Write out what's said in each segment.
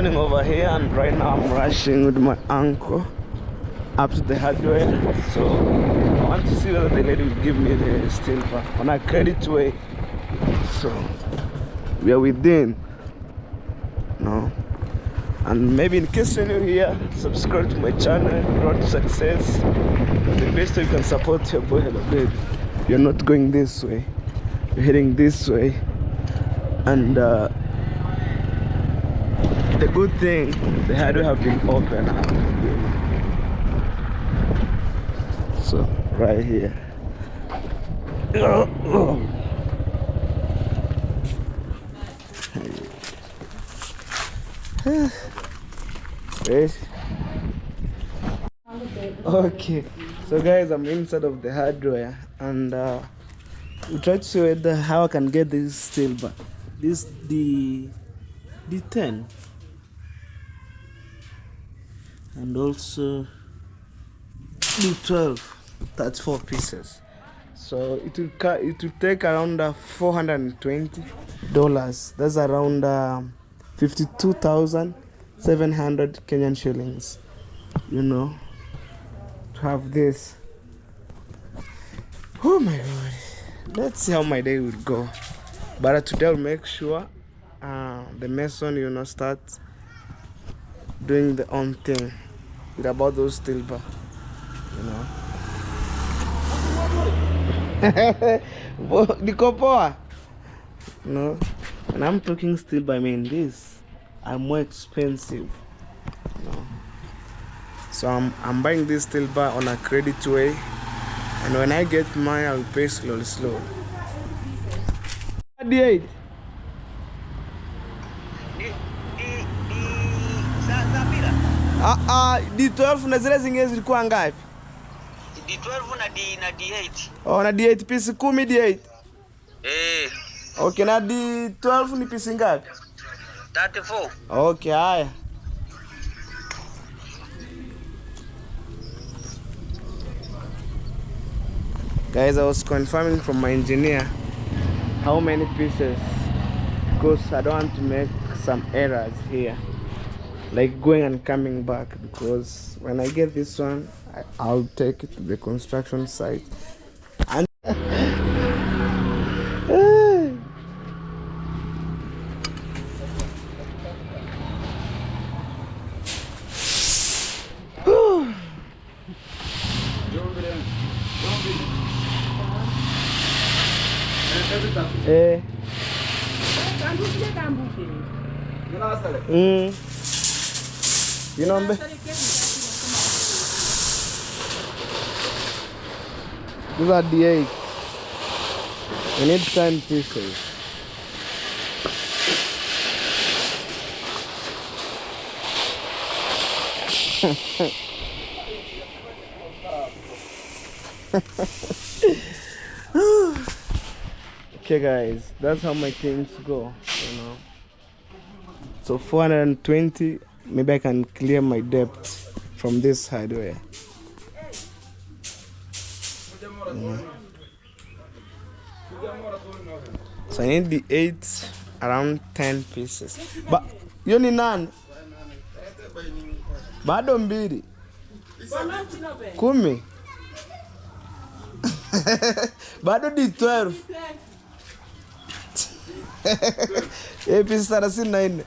morning over here, and right now I'm rushing with my uncle up to the hardware. So I want to see whether the lady will give me the steel bar on a credit way. So we are within, no. And maybe in case you're new here, subscribe to my channel, Road to Success. The best way you can support your boy Hello Baby. You're not going this way, you're heading this way. And the good thing, the hardware have been open up. So right here. Wait. Okay, so guys, I'm inside of the hardware, and we try to see whether how I can get this steel bar. This the D10 and also D12, 34 pieces. So it will take around $420. That's around 52,700 Kenyan shillings. You know, to have this. Oh my God! Let's see how my day will go. But today I'll make sure the mason, you know, start doing the own thing. It's about those steel bar, you know. No, when I'm talking steel bar, I mean this are more expensive, you know. So I'm buying this steel bar on a credit way, and when I get mine, I'll pay slowly. D8. D12 na zile zingine zilikuwa ngapi? D12 na D8. Oh, na D8 pisi 10 D8. Okay, na D12 ni pisi ngapi? 34. Okay, haya. Guys, I was confirming from my engineer how many pieces, because I don't want to make some errors here, like going and coming back, because when I get this one, I'll take it to the construction site and you know, these are D8. We need 10 pieces. Okay guys, that's how my things go, you know. So 420, maybe I can clear my debt from this hardware. So I need the 8 around 10 pieces. But you need none. Bado mbili. 10. Bado D12. Pisi 34.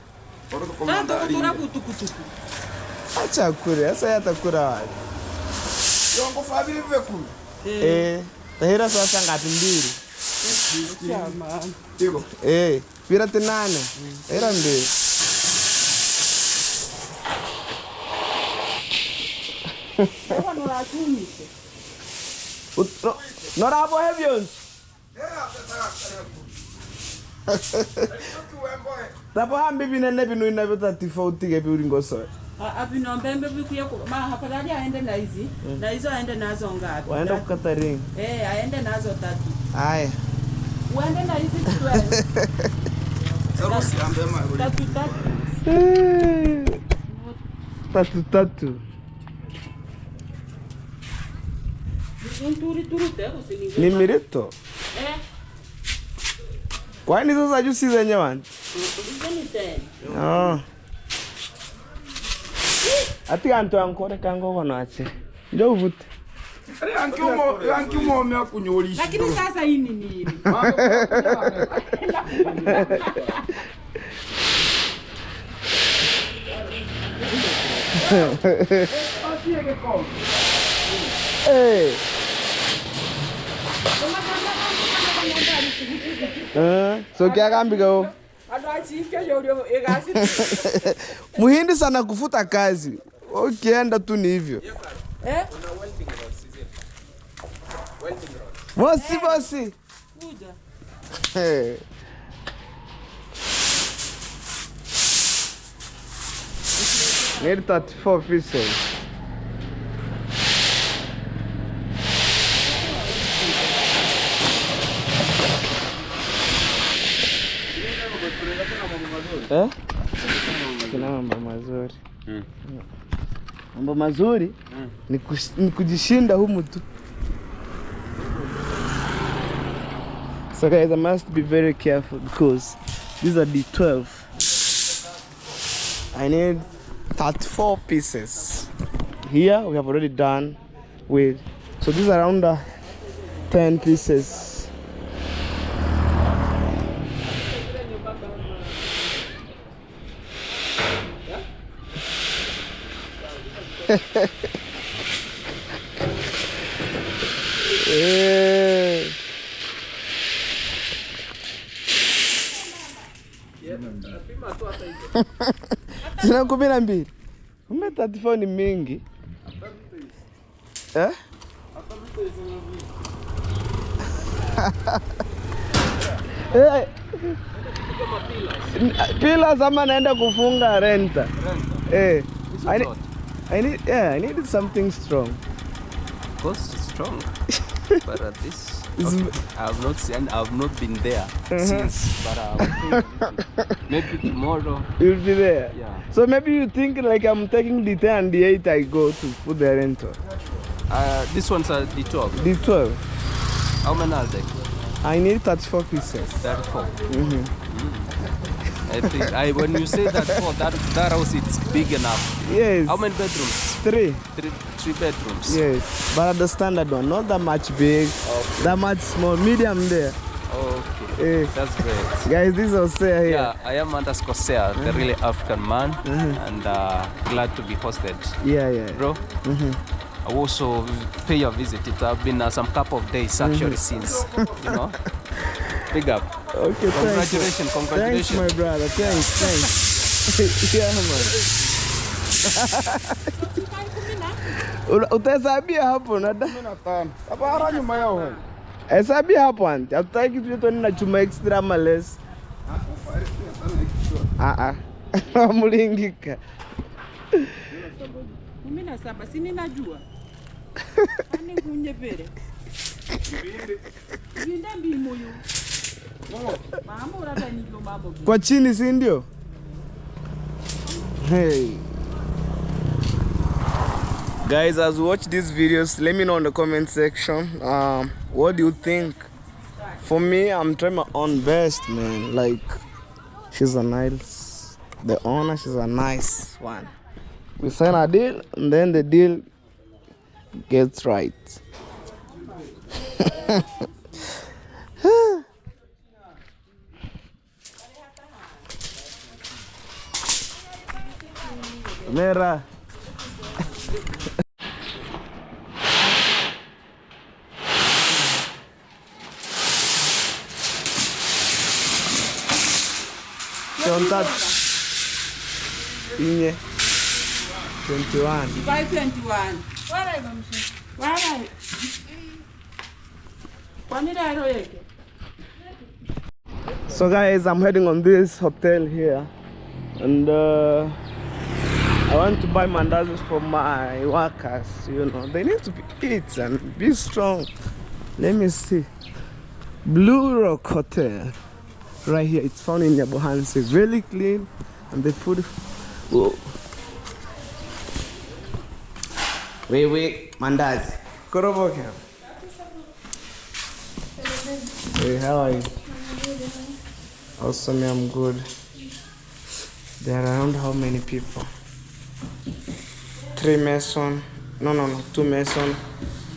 Acha kure, sasa yatakura wapi? Yongo fabili veku. Tahira sasa ngapi mbili? Tiko. Pira 8. Era mbili. Not abo heavions. Tapo hambi binene binu inabeta tifauti gepi ulingoso. Abino mbembe bikuye ma hafadhali aende na hizi. Na hizo aende nazo ngapi? Waenda kukata ring. Aende nazo 3. Haya. Waende na hizi 12. Sarusi ambema. 3. Ni mirito. Kwani sasa jusi zenye wani? Oh. Ati anto ankore kango konache. Ndio uvute. Yanki umo kunyulisha. Lakini sasa hii ni nini? Hey. So kia kambika ho. Muhindi sana kufuta kazi. Ukienda tu ni hivyo. Bosi. Kuja. Hey. Need 34 pieces. Kuna mambo mazuri. Mambo mazuri ni kujishinda humu tu. So guys, I must be very careful because these are D12. I need 34 pieces. Here we have already done with, so these are around 10 pieces. Sina 12. Kumbe 34 ni mingi. Pila sama naenda kufunga renta. I need something strong. Of course, strong. But at this, I've not been there since. But maybe tomorrow. You'll be there. Yeah. So maybe you think like I'm taking D10 and D8. I go to put the rental. This one's a D12. D12. How many are they? I need 34 pieces. 34. I think when you say that that house, it's big enough. Yes. How many bedrooms? 3. Three bedrooms. Yes, but the standard one, not that much big, that much small, medium there. Okay. That's great. Guys, this is Hosea here. Yeah, I am _Hosea, the really African man, and glad to be hosted. Yeah. Bro. I also pay a visit. It have been some couple of days actually since, you know. Big up. Okay, congratulations. Thanks, my brother. Thanks. Yeah, man. Utahesabia hapo nada. 15. Hapa hara nyuma yao. Hesabia hapo anti. Hatutaki tuwe na chuma extra males. Mulingika. 17 si ninajua. Ani kunye pere. Yinda mbimo yo. Mambo rada nilo mambo. Kwa chini si ndio? Hey. Guys, as you watch these videos, let me know in the comment section. What do you think? For me, I'm trying my own best, man. Like, she's a nice, the owner, she's a nice one. We sign a deal, and then the deal gets right. Mera. Contact. Inye. 21. 521. Wala. So guys, I'm heading on this hotel here, and I want to buy mandazis for my workers. You know, they need to eat and be strong. Let me see. Blue Rock Hotel, right here. It's found in Nyabohansi. Really clean, and the food. Whoa. Wait, mandazi. Koroboke. Hey, how are you? Awesome, I'm good. There are around how many people? 3 mason. No, 2 mason.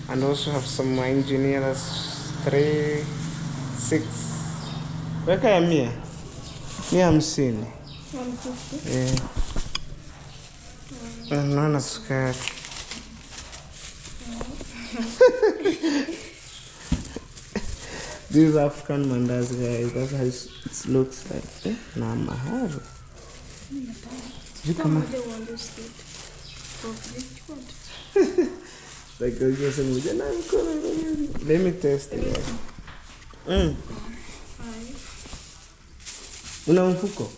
And also have some engineers. 3, 6. Weka ya 100. 150. 150. Yeah. Naona sukari. This is African mandazi, guys. That's how it looks like. Na mahali. Kama they want to sit. Like you say, let me test it. Una mfuko?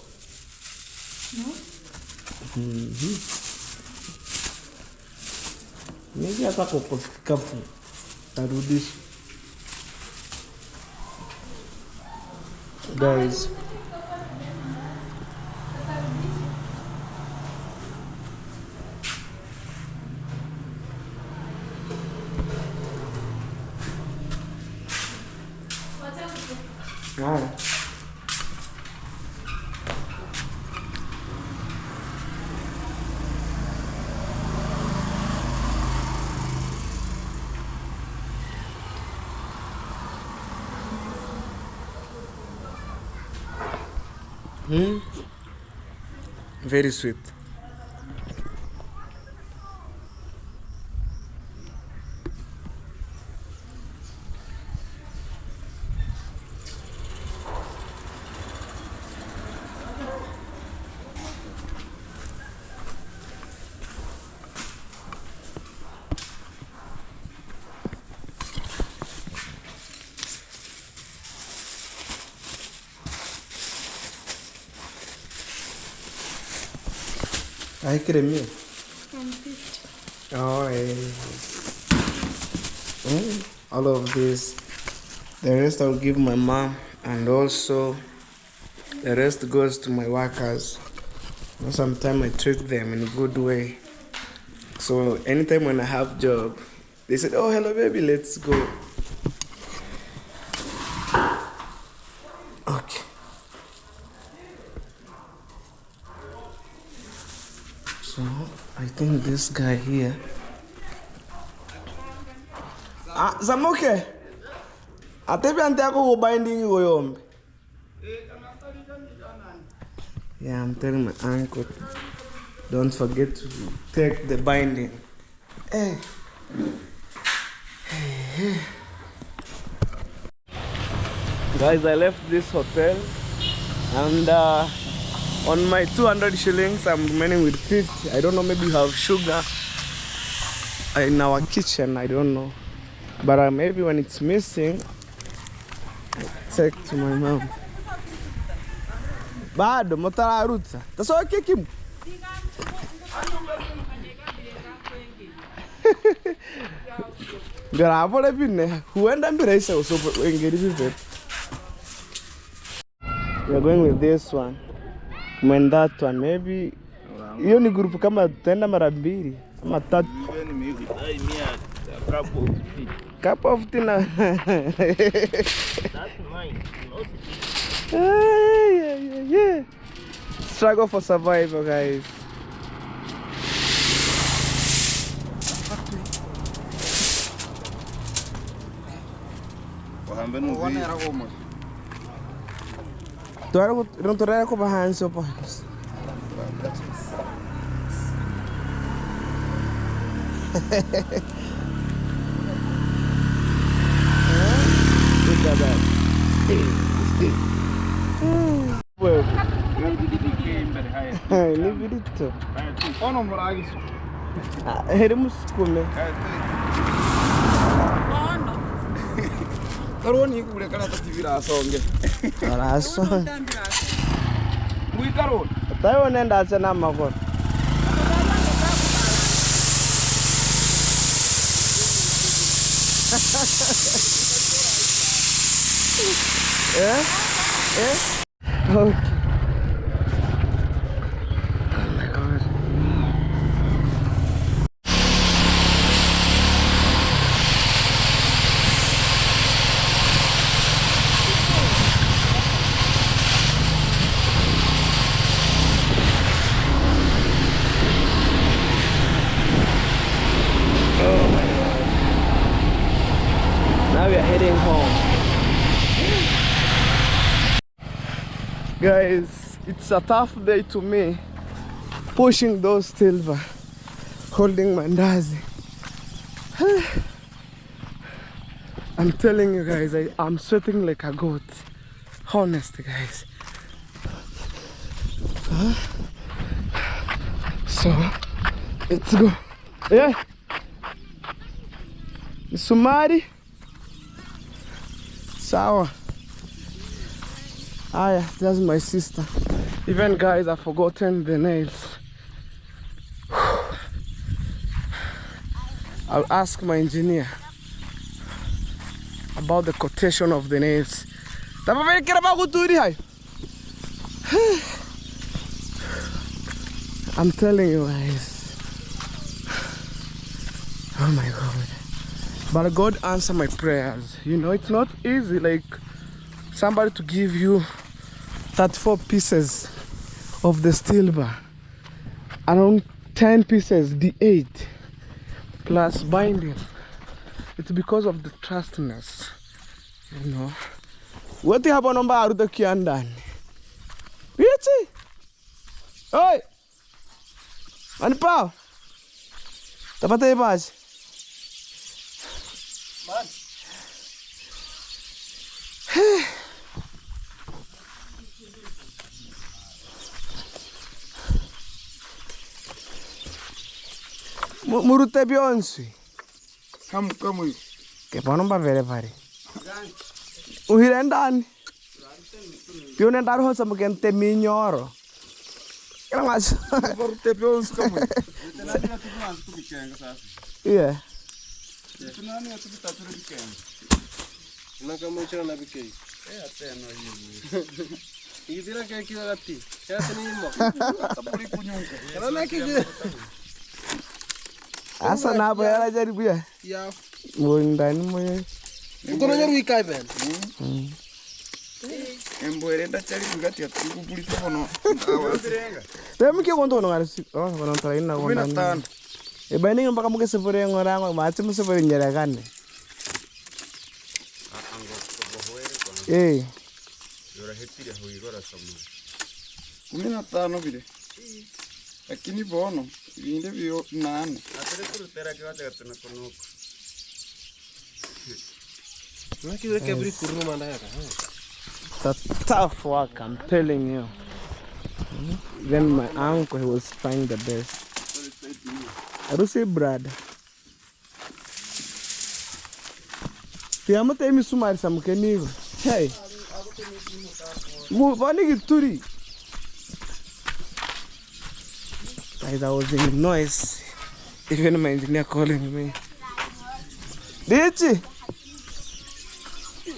No. Maybe hata kwa kikapu tarudisha. Guys, very sweet. I cremia. 150. Oh, all of this. The rest I'll give my mom, and also the rest goes to my workers. Sometimes I treat them in a good way. So anytime when I have job, they said, "Oh, hello, baby, let's go." Okay. So I think this guy here. Zamuke. Atebi antako go binding go yombe. Yeah, I'm telling my uncle, don't forget to take the binding. Hey. Guys, I left this hotel and on my 200 shillings, I'm remaining with 50. I don't know, maybe you have sugar in our kitchen, I don't know. But maybe when it's missing, I take to my mom. Bado, motara ruta. Taso keki. Gravo le pinne. Huenda mbere isa usopo engeri vipi. We're going with this one. When that one, maybe hiyo ni group kama tenda mara 2 ama 3. Cup of tea na. That's mine. Yeah. Struggle for survival, guys. Non tornare come Hanso poi. Look at that. Well, ni vidito. Ono muragi. Heremos come. Karoni kule kana tativira asonge. Araso. Mui karoni. Tayo nenda sana makon. Yeah? Okay. Oh my God. Guys, it's a tough day to me. Pushing those silver, holding mandazi. I'm telling you guys, I'm sweating like a goat. Honest, guys. So, let's go. Yeah. Sumari. Sawa. Ah, yeah, that's my sister. Even guys, I've forgotten the nails. I'll ask my engineer about the quotation of the nails. I'm telling you guys. Oh my God. But God answered my prayers. You know, it's not easy like somebody to give you 34 pieces of the steel bar. Around 10 pieces, the 8 plus binding. It's because of the trustness, you know. What happened on Baru the Kiandan? Pichi! Oi! Manipao! Tapatay bas? Man! Murute Beyonce. Come. Que panon ba vere pare. Uhirendan. Pione ndar ho sam gente minyoro. Kira mas. Murute Beyonce come. Yeah. Tunani atupita tulikenga. Nakamwichana na bikei. Ateno hivi. Idira kwa kila gati. Sasa ni mo. Taburi kunyunga. Kana kije. Asa na ba yara jari buya. Ya. Mo ndani mo. Ukono nyaru ikai ben. Emboerenda chali kugati atukubuli tono. Temi ke konto no ngari. Oh, kono tra ina konda. 15. E bani mpaka muke sefore ngora ma ati musefore nyara kane. Eh. Yora hetira hoigora samu. 15 vile. Lakini bono vinde vyo 8. Atare kurutera kiwacha gatuna kono. Nakiwe kebri kuruma manda yaka. It's a tough work, I'm telling you. Then my uncle, he was trying the best. I don't say brother. Tiamo temi sumari samkenigo. Hey. Vani gituri. Guys, I was in noise. Even my engineer calling me. Dichi.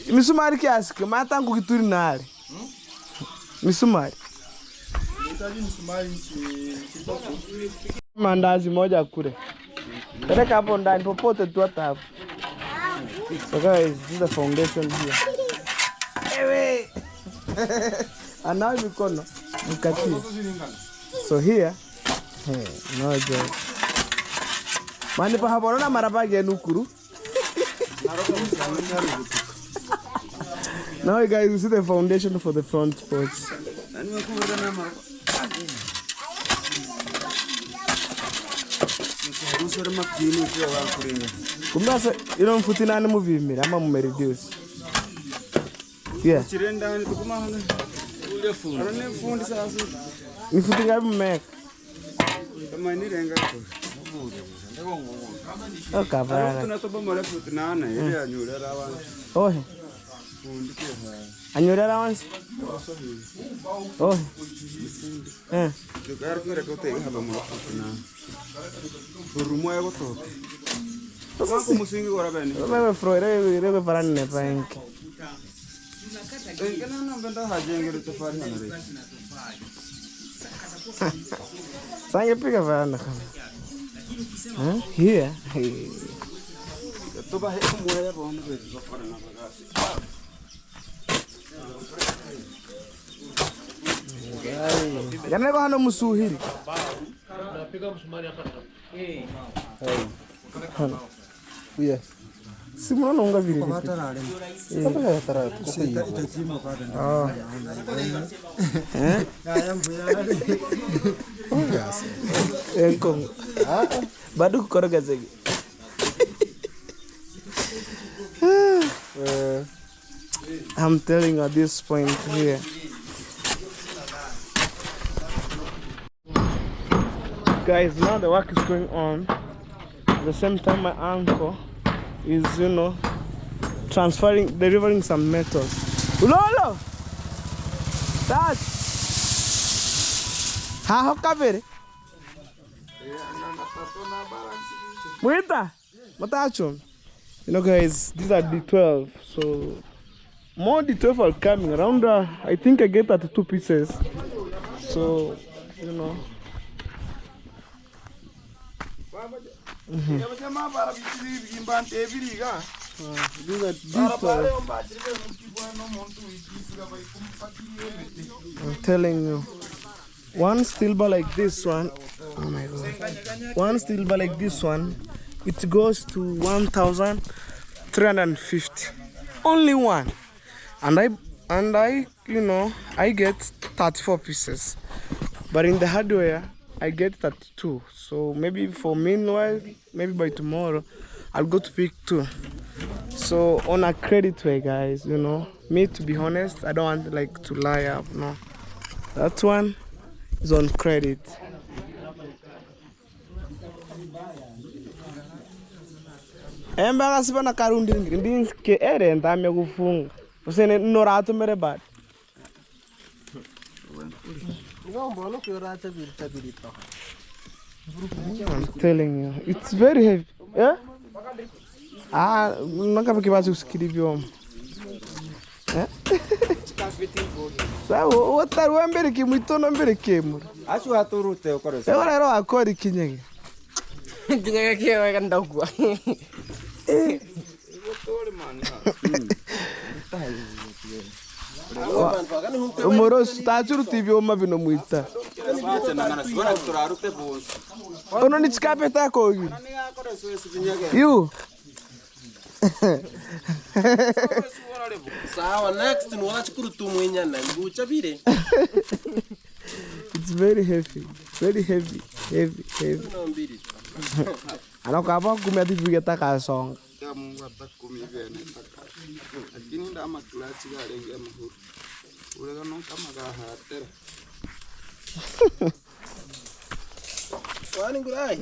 Misumari kiasi kama tangu kituri nari. Misumari. Nitaji misumari kidogo. Mandazi moja kule. Peleka hapo ndani popote tu hata hapo. So guys, this is the foundation here. Ewe. Anawi mikono mkati. So here, no joke. Mani pa hapo na marabage nukuru. Now guys, you see the foundation for the front porch. Kumasa ino mfuti nani muvimira ama mumereduce. Yeah. Chirenda ni tukuma hanga. Ule fundi. Arone fundi sasa. Ni futi ngapi mmeka? Kama ni renga ko. Okabana. Tunatoba mara futi nana ile anyurera wana. Ohe. Fundi kwa. Anyurera wansi? Ohe. Tukar kire ko te haba mara futi nana. Rumo ya goto. Kama kumusingi gora bene. Wewe froire farani ne panki. Engana na benda hajengere tofari hanare. Sange piga farani kama. Here. Toba he moya bono be tofari na bagasi. Yana ko hano musuhiri. Napiga msumari hapa. Yeah. Simona unga vile. Bado kukoroga zegi. I'm telling you at this point here. Guys, now the work is going on. At the same time, my uncle is, delivering some metals. Ulolo! Dad! How cover? Muita! Matacho! Guys, these are D12. So, more D12 are coming. Around, I think I get 32 pieces. So, these are D12. I'm telling you. One steel bar like this one, oh my god. One steel bar like this one, it goes to 1,350. Only one. And I get 34 pieces. But in the hardware, I get 32. So maybe for meanwhile, maybe by tomorrow, I'll go to pick 2. So on a credit way, guys, me, to be honest, I don't want to lie up. No, that one is on credit. Emba kasiba na karundi ndinke ere ndame kufunga. Usene norato mere bad. I'm telling you, it's very heavy. Yeah? Nakapakibazi usikilivyo. Eh? Sawa, wataru mbere kimwitono mbere kemu. Asu haturute ukore. Ewa rero akori kinyege. Kinyege kiyo kanda kwa. Umorosi tachuru TV oma bino muita. Ono ni chikape tako yu. You. Sawa, next nuwala chukuru tumwenya na ngucha bire. It's very heavy. Very heavy. Heavy. Ano kapa kumeti pigeta kasong. Mungu atakumivene taka. Lakini ndama klachi gare ya muhuru. Urega non kama gahatera. Wani ngurai.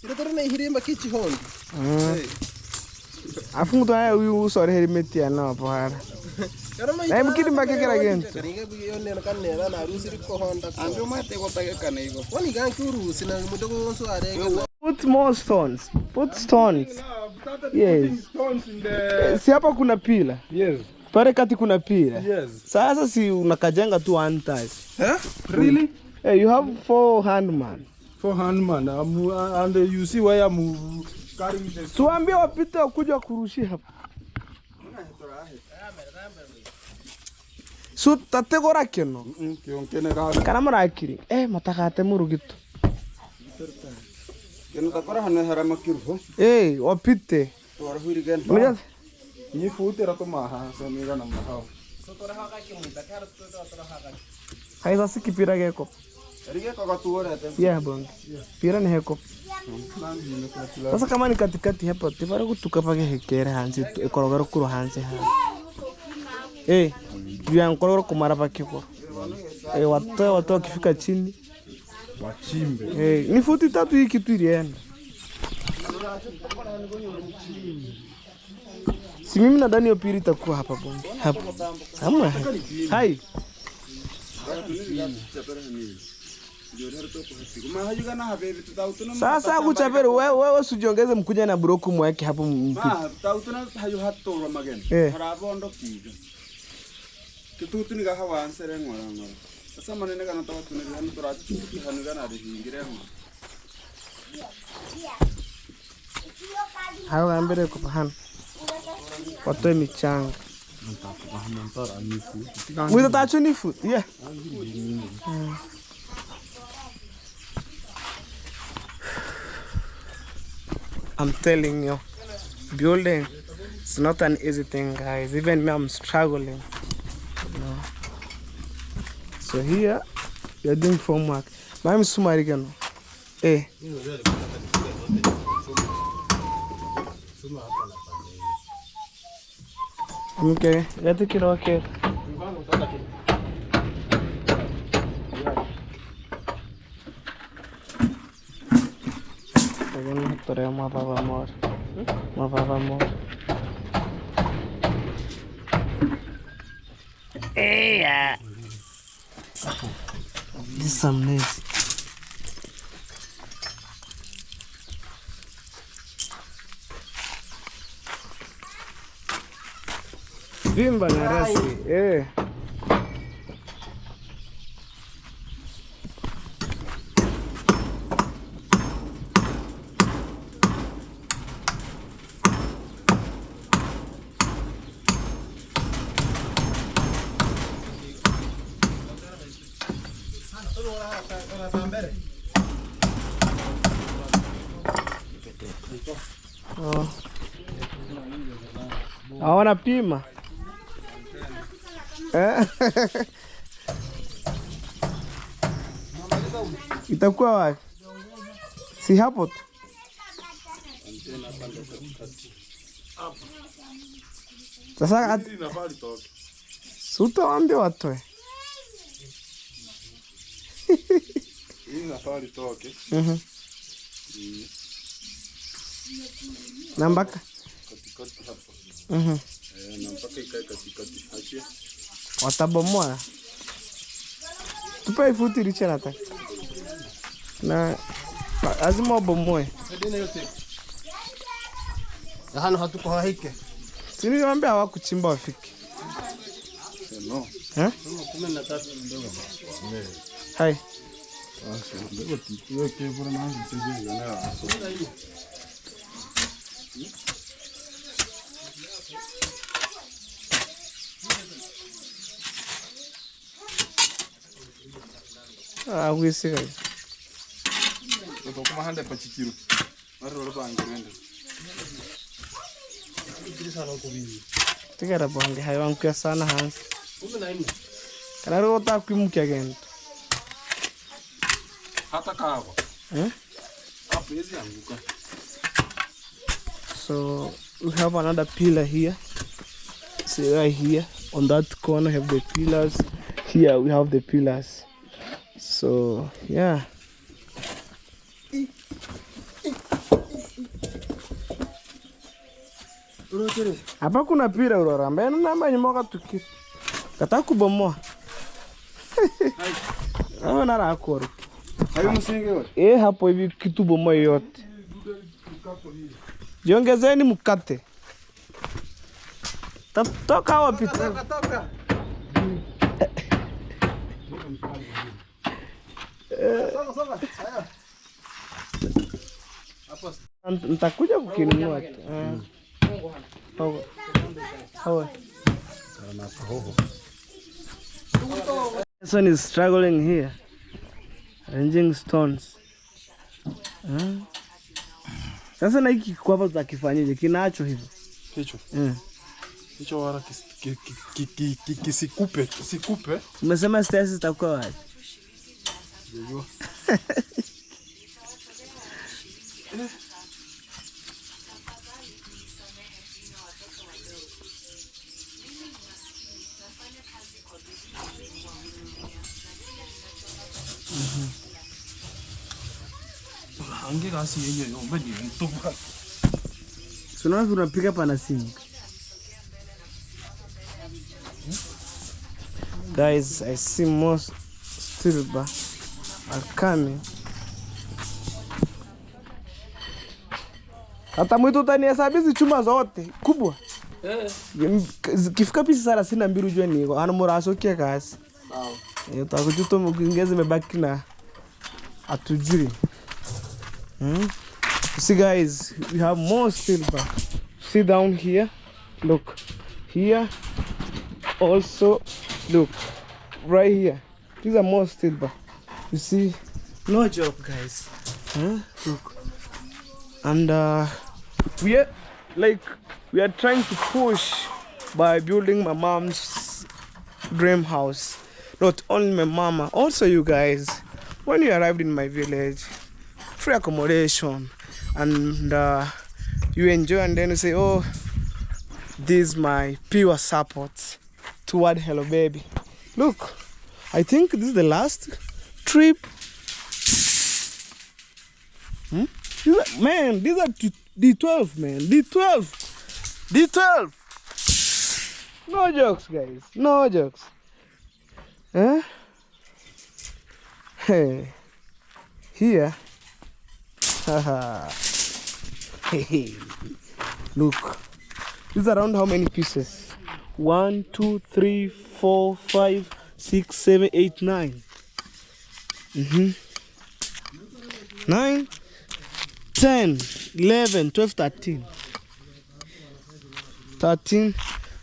Ira na hirimba kichi hondi. Afungu to ay uyu sore helmet ya na pohara. Na mkiri mbake kera gento. Kaniga biyone na kanera na rusi ko honda. Anjo mate ko tage kanaigo. Wani ganki urusi na mudogo so arega. Put more stones. Put stones. Yes. Stones in the... Si hapa kuna pila. Yes. Pare kati kuna pila. Yes. Sasa si unakajenga tu one time. Huh? Really? Hey, you have 4 handman. 4 handman. And you see why I'm carrying this. Tuambie wapite kuja kurushia hapa. Su tate gora keno. Kionkene ka. Kana marakiri. Matakate murugitu. Keno takora hana harama kirho. Wapite. Tora hurigen. Mira. Ni fuute rato maha so mira na maha. So tora haka kimuita kar tora haka. Haisa sikipira geko. Rige kwa tuore ate. Yeah bong. Pira ni heko. Sasa kama ni katikati hapa tibara kutuka pake hekere hansi ekorogero kuro hansi ha. Vya nkorogero kumara pake kwa. Watu kifika chini. Wachimbe. Ni futi 3 hii kitu ilienda. Si mimi nadhani hiyo pili itakuwa hapa bonge. Hapa. Hamna. Hai. Sasa kuchapere wewe usijiongeze mkuja na broku mweke hapo mpiti. Tautuna hayo hatoro mageni. Harabondo kiga. Kitutu ni gaha wansere ngora. Sasa manene kana tautuna ni hanu torati hanu gana rihingire ngora. Hayo ambere ko pahan. Watoe michanga. Mwita tacho ni food. Yeah. I'm telling you, building It's not an easy thing, guys. Even me, I'm struggling. You know. So here, you're doing foam work. My name is Sumarigano. Eh. Okay, let it okay. Again, more. Yeah. This is some nice. Vimba na rasi. Eh. Oh. Hawana pima. Itakuwa wapi? Si hapo tu. Sasa utawaambia watoe. Hii nafaa litoke. Na mpaka katikati hapa. Na mpaka ikae katikati. Achia. Watabomoa. Tupe ifuti riche nataka. Na lazima wabomoe. Hano hatuko hahike. Sini niwaambia hawakuchimba wafike. No. Eh? 13 ndogo. Hai. Ndio kitu yake bora na msije na. Ah, wisiga. Ndio kama handa pachikiru. Mara bangirende. Tigara bonge hai wangu sana Hans. Kana rota kwimukia gendo. Hata kawa. Hapo hizi anguka. So we have another pillar here. See right here on that corner have the pillars. Here we have the pillars. So yeah. Hapa kuna pira urora mbona namba nyimoka tukiri. Kata kubomoa. Hapo na rakoro. Hayo msingi wote. Hapo hivi kitu bomoa yote. Jiongezeni mkate. Toka wapi? Toka. Nitakuja kukinunua. This one is struggling here, arranging stones. Sasa na hiki kwa hapa tutakifanyaje? Kinaacho hivyo. Hicho. Hicho wala kisikupe. Umesema stairs zitakuwa wapi? Ndio. Angeka si yeye yombe ni mtupa. Sio unapiga pana sink. Guys, I see most steel bar are coming. Hata mwitu utanihesabizi chuma zote kubwa. Kifika pisi 32 ujue niko. Ana muraso kia kasi. Sawa. Utakujuto mngeze mebaki na atujiri. You see guys, we have more steel bar. See down here. Look. Here. Also, look. Right here. These are more steel bar. You see? No joke, guys. Look. And we are like we are trying to push by building my mom's dream house. Not only my mama, also you guys. When you arrived in my village, free accommodation, and you enjoy, and then you say, oh, this is my pure support toward Hello Baby. Look, I think this is the last trip. Man, these are D12, man. D12. No jokes, guys. No jokes. Huh? Hey. Here. Hey. Look. These are around how many pieces? 1, 2, 3, 4, 5, 6, 7, 8, 9. 9, 10, 11, 12, 13. 13,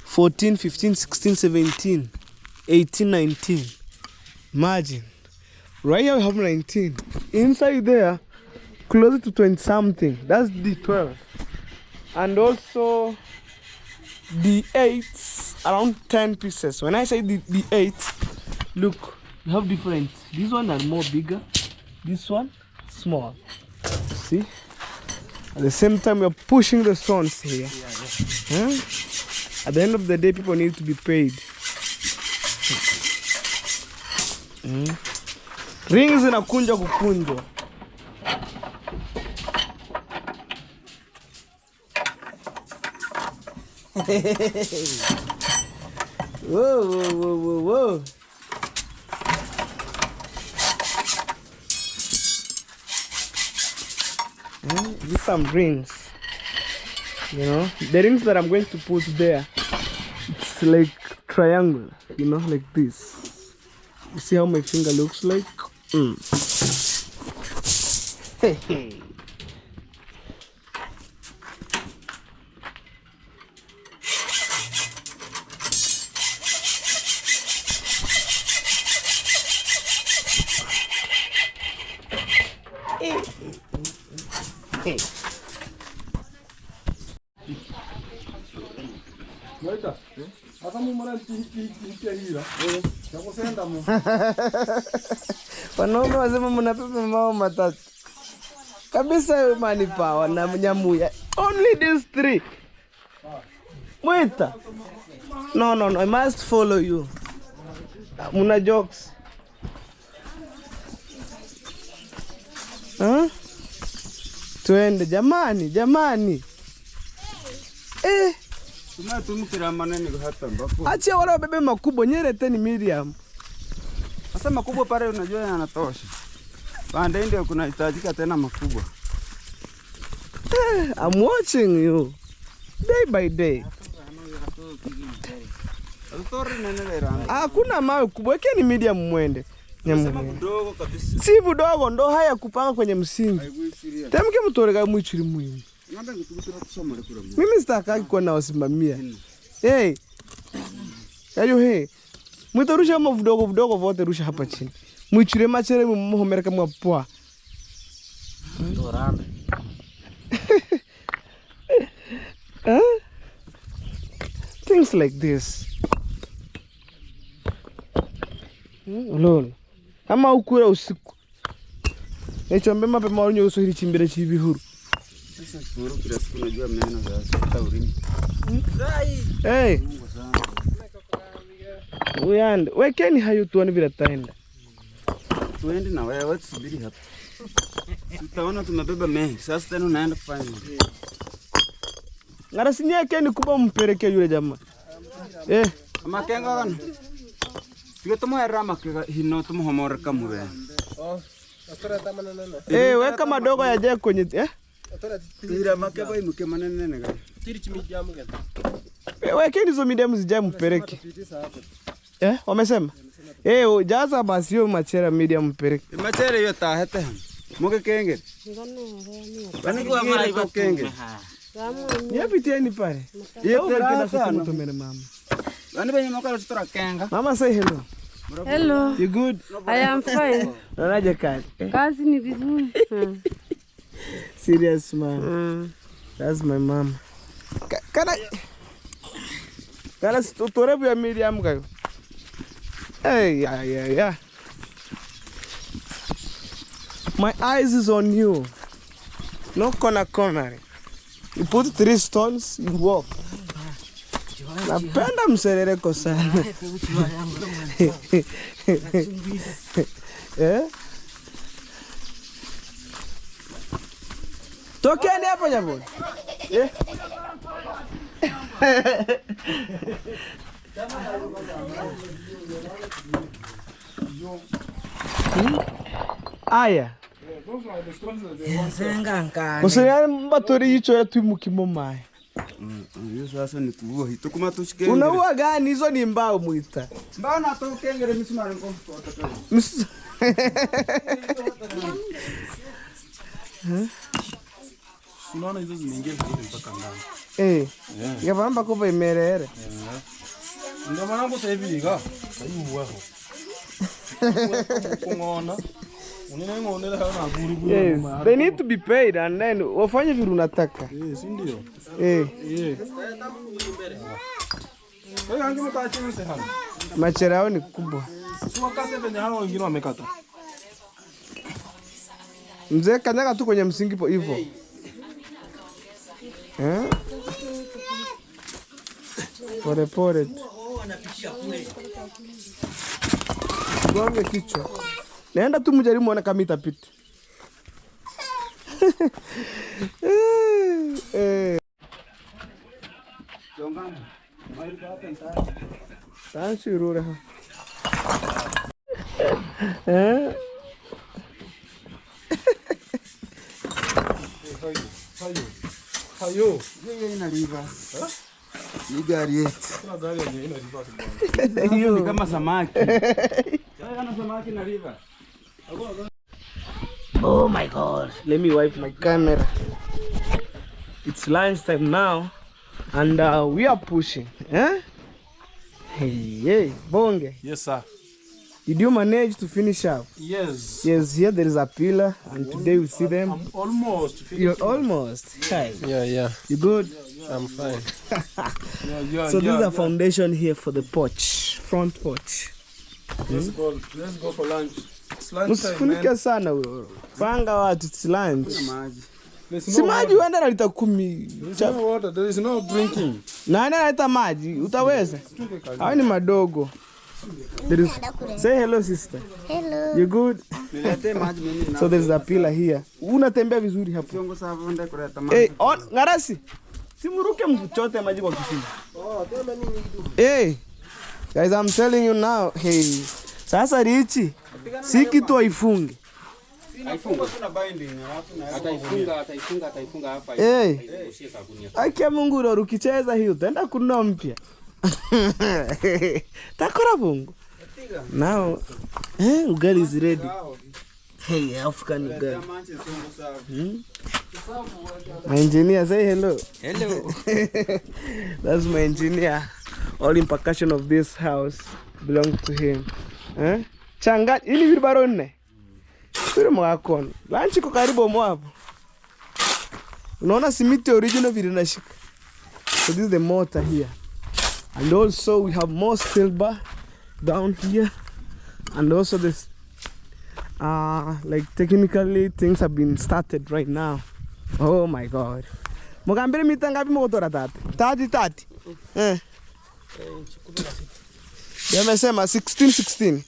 14, 15, 16, 17, 18, 19. Imagine. Right here we have 19. Inside there, closer to 20 something. That's D12. And also D8, around 10 pieces. When I say D8, look, you have different. These ones are more bigger. This one, small. See? At the same time, we're pushing the stones here. Huh? At the end of the day, people need to be paid. Rings inakunja kukunjwa. Whoa. These are some rings. You know, the rings that I'm going to put there, it's like triangle, you know, like this. You see how my finger looks like? Hey. Wanaume wasema mnapepa mao matatu. Kabisa manipawa na mnyamuya. Only these 3. Mwita. No, I must follow you. Muna jokes. Huh? Tuende jamani. Tunatumikira maneno hata mbako. Achia wala wabebe makubwa, nyereteni medium. Sasa makubwa pale unajua yanatosha. Pande ndio kunahitajika tena makubwa. I'm watching you day by day. Hakuna mawe kubwa, ekeni medium mwende. Budogo kabisa. Si budogo ndo haya kupanga kwenye msingi. Temke mtoreka mwichiri muhimu. Mimi sitaki kuona wasimamia. Hey. Hey. Mwitarusha mo vidogo vote rusha hapa chini. Mwichire machere muhomera kama poa. Dorame. Things like this. Lolo. Ama ukura usiku. Nechombe mapema onyo usohiri chimbira chibihuru. Sasa furu kila siku najua meno za taurini. Hey. Uyande, wekeni hayo tuone vile taenda. Tuende na wewe tusubiri hapa. Tutaona tumebeba mengi. Sasa tena unaenda kufanya nini? Ngara sinyekeni kuba mpeleke yule jamaa. Amakenga kana. Sio tomoera makega hino tomohomora kamwe. Weka madogo yaje kwenye Tira makeba imuke manene nega. Tiri chimijamu gani? Wekeni hizo medium zijae mpeleke. Wamesema? Jaza basi hiyo machera medium mpeleke. Machera hiyo tahete. Muke kenge. Bani kwa mara iko kenge. Yapitieni pale. Hiyo tera sana tumere mama. Bani benye makala tutora kenga. Mama say hello. Hello. You good? I am fine. Unaje kazi? Kazi ni vizuri. Serious man. That's my mom. Kana storebu ya Miriam kayo. Hey, yeah. My eyes is on you. No corner. You put 3 stones, you walk. Napenda mserereko sana. Eh? Tokeni hapa jambo. Eh? Aya. Kusanya mbatori yicho ya tuimukimo mai. Hiyo sasa ni kuua hito kuma tushike. Unaua gani hizo ni mbao muita? Mbao na tokengere misumari ngo kutoka. Unaona hizo zimeingia mpaka ndani. Ngabamba kuva imerere. Ndio maana sasa hivi iga. Sahi uwako. Kuona. Yes, they need to be paid and then wafanye vitu unataka. Yes, ndio. Wewe angimo kaachini sehemu. Machera yao ni kubwa. Si wakati venye hao wengine wamekata. Mzee kanyaga tu kwenye msingi po hivyo. Pole. Gonge kichwa. Naenda tu mjaribu muone kama itapita. Tansi rura. Hayo. Yeye ina reverse. Ni gari yetu. Kuna gari yenye ina reverse. Hiyo ni kama samaki. Ana samaki na reverse. Oh my God. Let me wipe my camera. It's lunch time now and we are pushing. Hey, Bonge. Yes, sir. Did you manage to finish up? Yes. Yes, here there is a pillar and today we see them. I'm almost finished. You're almost. Hi. Yeah. You good? I'm fine. So this is a foundation here for the porch, front porch. Let's go for lunch. It's lunch time, Musifunike sana wewe. Panga watu it's lunch. There's Si maji uenda na lita 10. There's no water. There is no drinking. Nani analeta maji? Utaweza? Hao ni madogo. There is, say hello sister. Hello. You good? Nilete maji mimi na. So there is a pillar here. Unatembea vizuri hapo. Siongo sawa ndio kuleta maji. Eh, ngarasi. Simuruke mchote maji kwa kisima. Hey. Guys, I'm telling you now. Hey. Sasa Richi. Si kitu haifungi. Haifunga kuna binding alafu na ataifunga hapa. Eh. Akia Mungu ndo ukicheza hiyo utaenda kununua mpya. Takora Mungu. Now, ugali is ready. Hey, African ugali. My engineer, say hello. Hello. That's my engineer. All implication of this house belong to him. Changa, ili vilbaro nne. Suri mwakoni. Lunch iko karibu mwapo. Unaona simiti original vile nashika. So this is the mortar here. And also we have more steel bar down here. And also this like technically things have been started right now. Oh my God. Mugambire mita ngapi motora tatu? 30. Yamesema 16.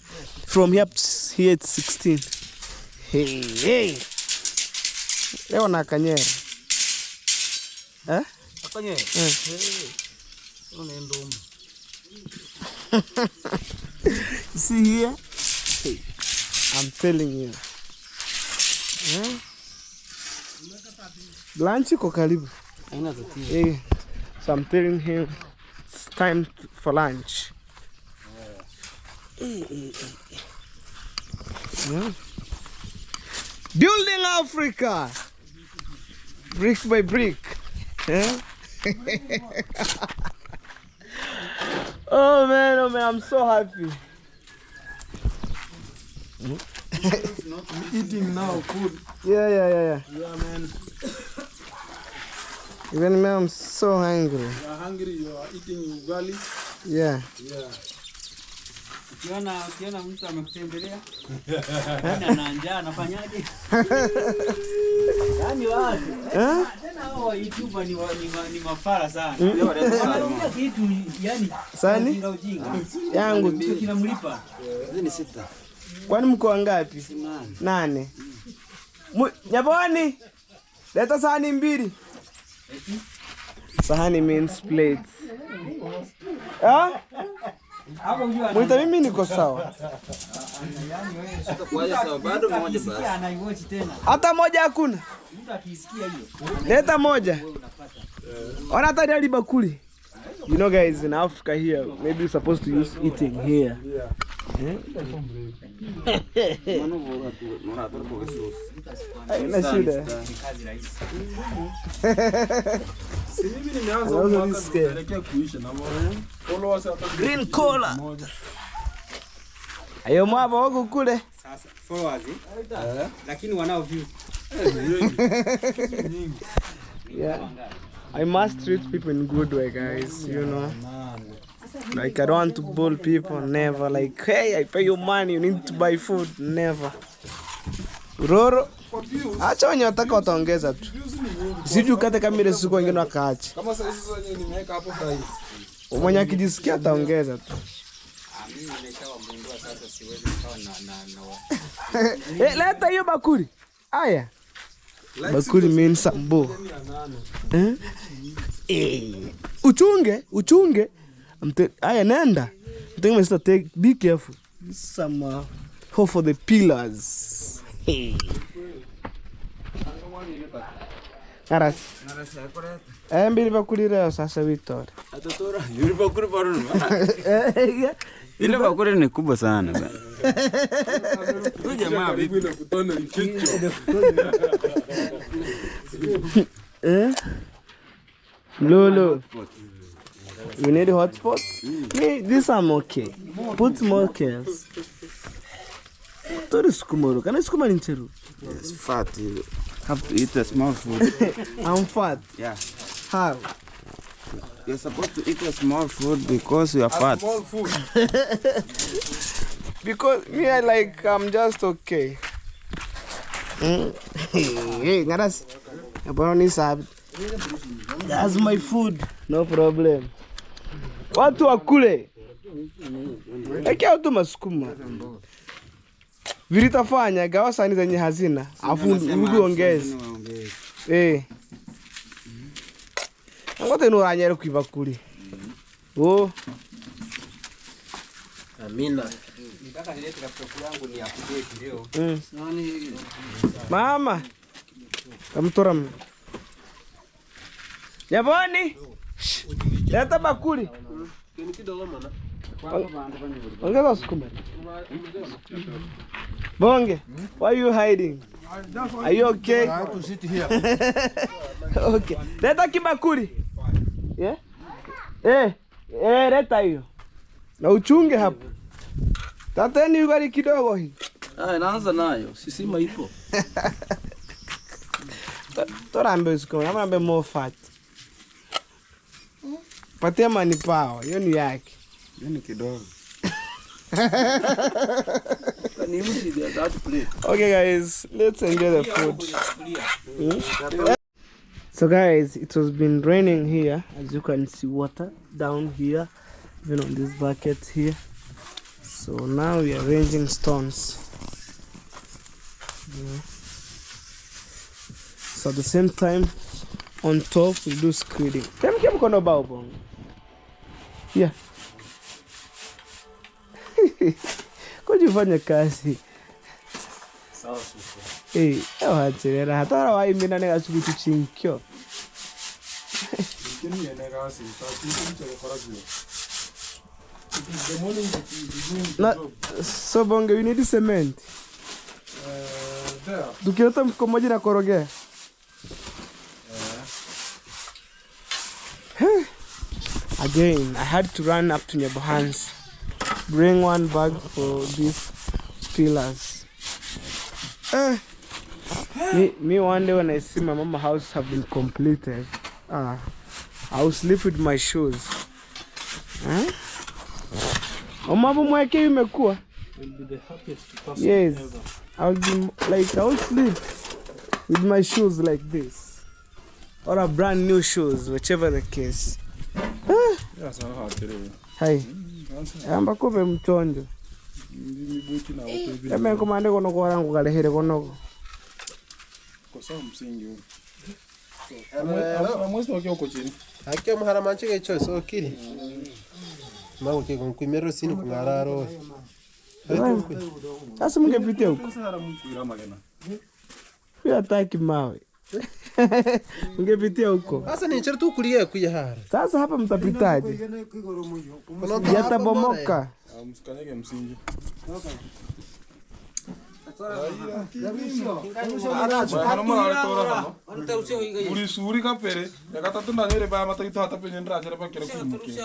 From here it's 16. Hey. Leo na kanyera. Akanyera. See here? Hey. I'm telling you. Lunch iko karibu. Hey. So I'm telling him it's time for lunch. Building Africa. Brick by brick. Oh man, I'm so happy. Eating now food. Yeah. Yeah, man. Even me, I'm so hungry. You are hungry, you are eating ugali. Yeah. Yeah. Ukiona mtu amekutembelea ana njaa anafanyaje? Yaani watu tena hao YouTuber ni mafara sana. Wanaongea kitu yani Sani? ujinga. Yangu Kinamlipa. Hizi ni 6. Kwani mko wangapi? 8. Nyaboni. Leta sahani 2. Sahani means plates. Mwita mimi niko sawa. Bado moja basi. Anaiwatch tena. Hata moja hakuna. Mtu akisikia hiyo. Leta moja. Ona hata ile bakuli. You know guys, in Africa here, maybe you're supposed to use eating here. Haina shida. Mimi nimeanza kuelekea kuisha na followers hapa. Green cola. Ayo mwaba wako kule. Sasa followers lakini wanao views. Yeah. I must treat people in good way, guys, you know. Like I don't want to bully people, never. Like, hey, I pay you money, you need to buy food, never. Roro. Acha wenye wataka wataongeza tu. Siju kate kamera siku wengine wakaacha. Kama sasa hizo nimeweka hapo fry. Mwenye akijisikia ataongeza tu. Mimi nimeshawagundua sasa siwezi kawa na Leta hiyo bakuli. Aya. Bakuli means sambo. Uchunge. Aya nenda. I'm telling you, be careful. Some hope for the pillars. Aras. Mbili bakuli leo sasa Victor. Atatora. Yule bakuli bado. Ile bakuli ni kubwa sana bana. Huyu jamaa vipi na kutona kichwa. Lolo. You need a hotspot? Me, this I'm okay. Put more cans. Tori sukumoro. Can I sukuma nincheru? Yes, fat. You have to eat a small food. I'm fat. Yeah. How? You're supposed to eat a small food because you are fat. Small food. Because me, I'm just okay. Hey, ngaras. That's my food. No problem. Watu wakule. Ekia watu masukuma. Vilitafanya gawa sani zenye hazina. Afu urudi ongeze. Ngote nuranyere kwibakuli. Oh. Amina. Nitaka nilete laptop yangu ni update leo. Mama. Kamtora. Nyaboni. Leta bakuli. Ongeza sukuma. Bonge, why are you hiding? Are you okay? I have to sit here. Okay. Leta kibakuli. Yeah? Leta hiyo. Na uchunge hapo. Tateni ugali kidogo hii. Naanza nayo. Sisima ipo. Torambe sukuma, nambe more fat. Patia mani pao, hiyo ni yake. Hiyo ni kidogo. Okay guys, let's enjoy the food. So guys, it has been raining here. As you can see, water down here, even on this bucket here. So now we are arranging stones. So at the same time, on top we do screeding. Yeah. Kujifanya kazi. Sawa sufu. Wachirera hatara waimina nega sukutu chinkyo. So bonge, we need cement. Tukileta mfuko moja na korogea. Again, I had to run up to Nyabohan's, bring one bag for these pillars. Me one day when I see my mama house have been completed, I'll sleep with my shoes. Mambo mweke imekuwa. Will be the happiest person Yes. ever. I'll sleep with my shoes like this. Or a brand new shoes, whichever the case. Yes, I have to. Hai. Amba kobe mchonjo. Buti na upebi. Eme komande kono kwa rangu kalehere kono. Kwa sababu msingi huo. Mwezi wakiwa uko chini. Hakia muhara manchike choice okiri. Mago ke kon kumero sini kungararo. Sasa mungepitia huko. Sasa mkuira magena. Pia taki mawe. Mungepitia huko. Sasa ni nchero tu kulia kuya hara. Sasa hapa mtapitaje? Yatabomoka. Msikanyage msingi. Uri suri kapere yakatatu ndanyere ba matagito hata penye ndrajere bakere kumuke.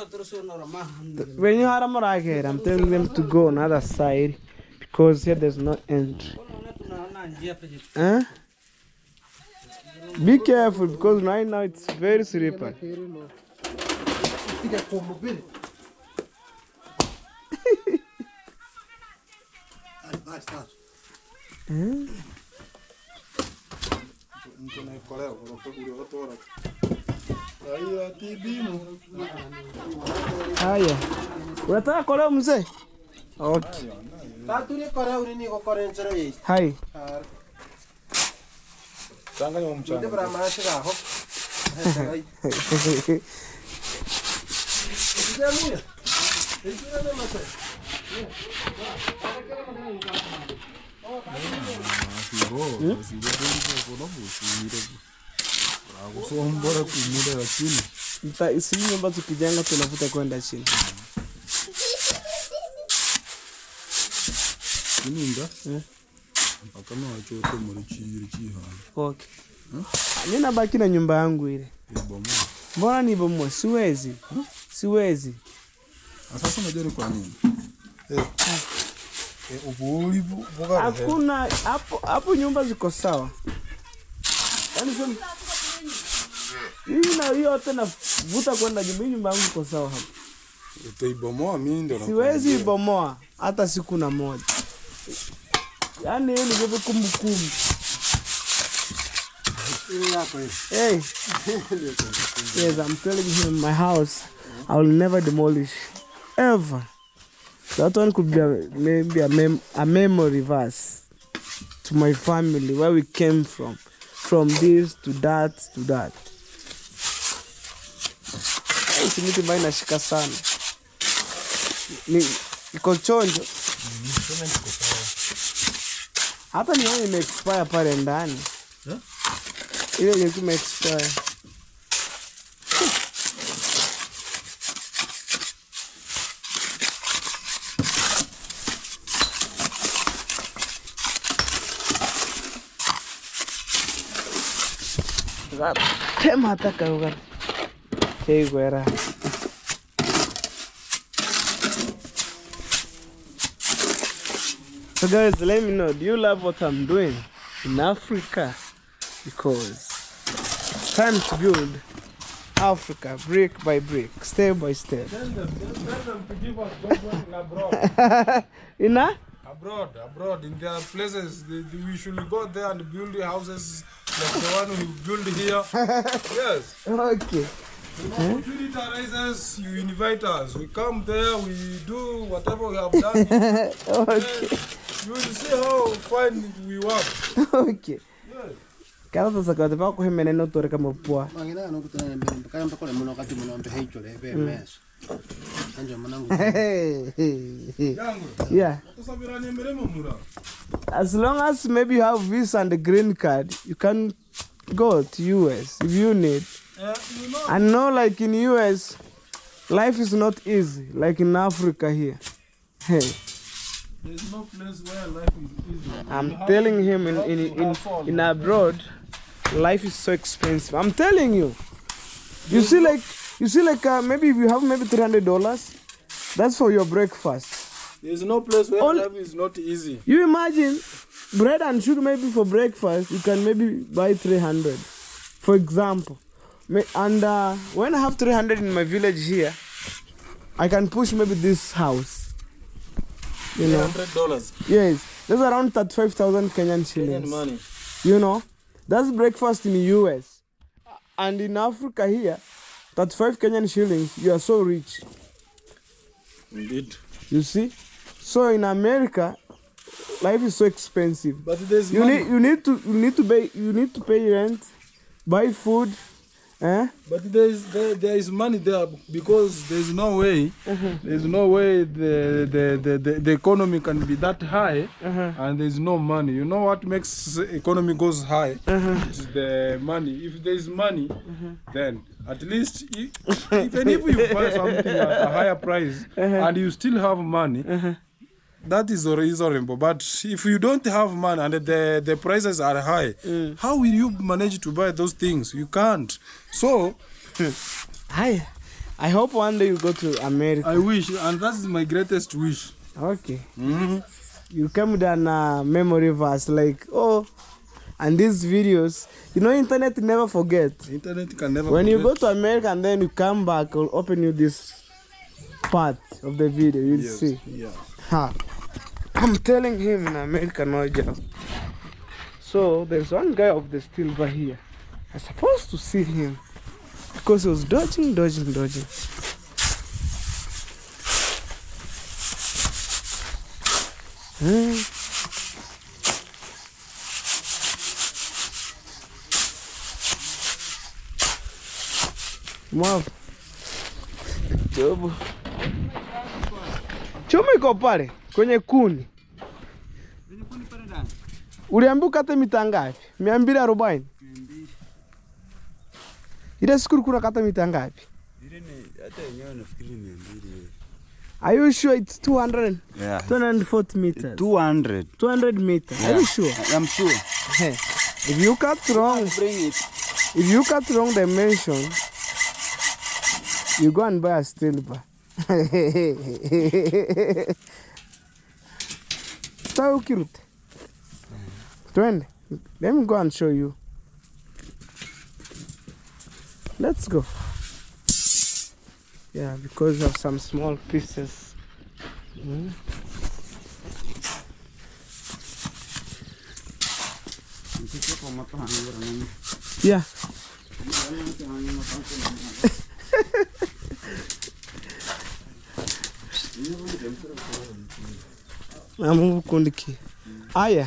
When you are Moraghead, I'm telling them to go on the other side because here there's no entry. Be careful because right now it's very slippery. Haya. Unataka koleo mzee? Okay. Tatu ni kora uri ni kokore nchero yi. Hai. Changanya umchanga. Ndio bra maashira ho. Ndiamuya. Ndira na masa. Isi nyumba tukijenga tunavuta kwenda chini. Kininga? Akama wachoto muri chiri chihana. Okay. Mimi nabaki na nyumba yangu ile. Mbona nibomoe? Siwezi. Siwezi. Sasa unajua kwa nini? Hakuna hapo nyumba ziko sawa. Yaani sema hii na hiyo tena vuta kwenda nyumba yangu iko sawa hapo. Utaibomoa mimi ndio. Siwezi ibomoa hata siku na moja. Yaani hiyo ni kama kumbukumbu. Hey. Yes, I'm telling you, my house I will never demolish ever. That one could be maybe a memory verse to my family, where we came from this to that to that. Simiti mbaya inashika sana. Iko chonjo. Hata nione ime-expire pale ndani. Ile yenye ime-expire. Tema ataka ugar. Hey guera. So guys, let me know, do you love what I'm doing in Africa? Because it's time to build Africa brick by brick, step by step. Tell them to give us going abroad. Abroad, in their places, we should go there and build houses like the one we build here. Yes. Okay. Opportunity arises, you invite us. We come there, we do whatever we have done. Okay. You will see how fine we work. Okay. Kaya sasa kwa sababu kwa meneno tore kama poa. Mangina no kutana mbele kaya mpaka mno kati mno ambe hicho le be mes. Anje mwanangu. Yeah. Tusabirani meremo mura. As long as maybe you have visa and the green card, you can go to US if you need. You know. I know, like in US, life is not easy like in Africa here. Hey. There's no place where life is easy. I'm telling him in abroad, life is so expensive. I'm telling you. You see like maybe if you have maybe $300, that's for your breakfast. There's no place where life is not easy. You imagine bread and sugar maybe for breakfast, you can maybe buy 300, for example. And when I have 300 in my village here, I can push maybe this house. You know. $100. Yes, that's around 35,000 Kenyan shillings. Kenyan money. You know, that's breakfast in the US. And in Africa here, 35 Kenyan shillings, you are so rich. Indeed. You see? So in America, life is so expensive. But there's You money. need to pay rent, buy food. But there is money there because there's no way the economy can be that high and there's no money. You know what makes economy goes high? It's the money. If there's money, then at least even if you buy something at a higher price and you still have money, that is reasonable. But if you don't have money and the prices are high, how will you manage to buy those things? You can't. So, I hope one day you go to America. I wish, and that is my greatest wish. Okay. You come with an memory verse like, oh, and these videos, you know, internet never forget. Internet can never When forget. you go to America and then you come back, I'll open you this part of the video, you'll see. Yeah. Ha. I'm telling him in America, no job. So there's one guy of the silver here. I'm supposed to see him because he was dodging. Wow. Jobu. Chuma iko pale kwenye kuni. Uliambiwa kata mita ngapi? 240. Ile siku kuna kata mita ngapi? Ile ni hata yenyewe nafikiri 200. Are you sure it's 200? Yeah. 240 meters. 200. 200 meters. Yeah. Are you sure? I'm sure. If you cut wrong, Bring it. if you cut wrong dimension, you go and buy a steel bar. Stay ukirute. Twende. Let me go and show you. Let's go. Yeah, because of some small pieces. Yeah. I'm kundiki. Aya.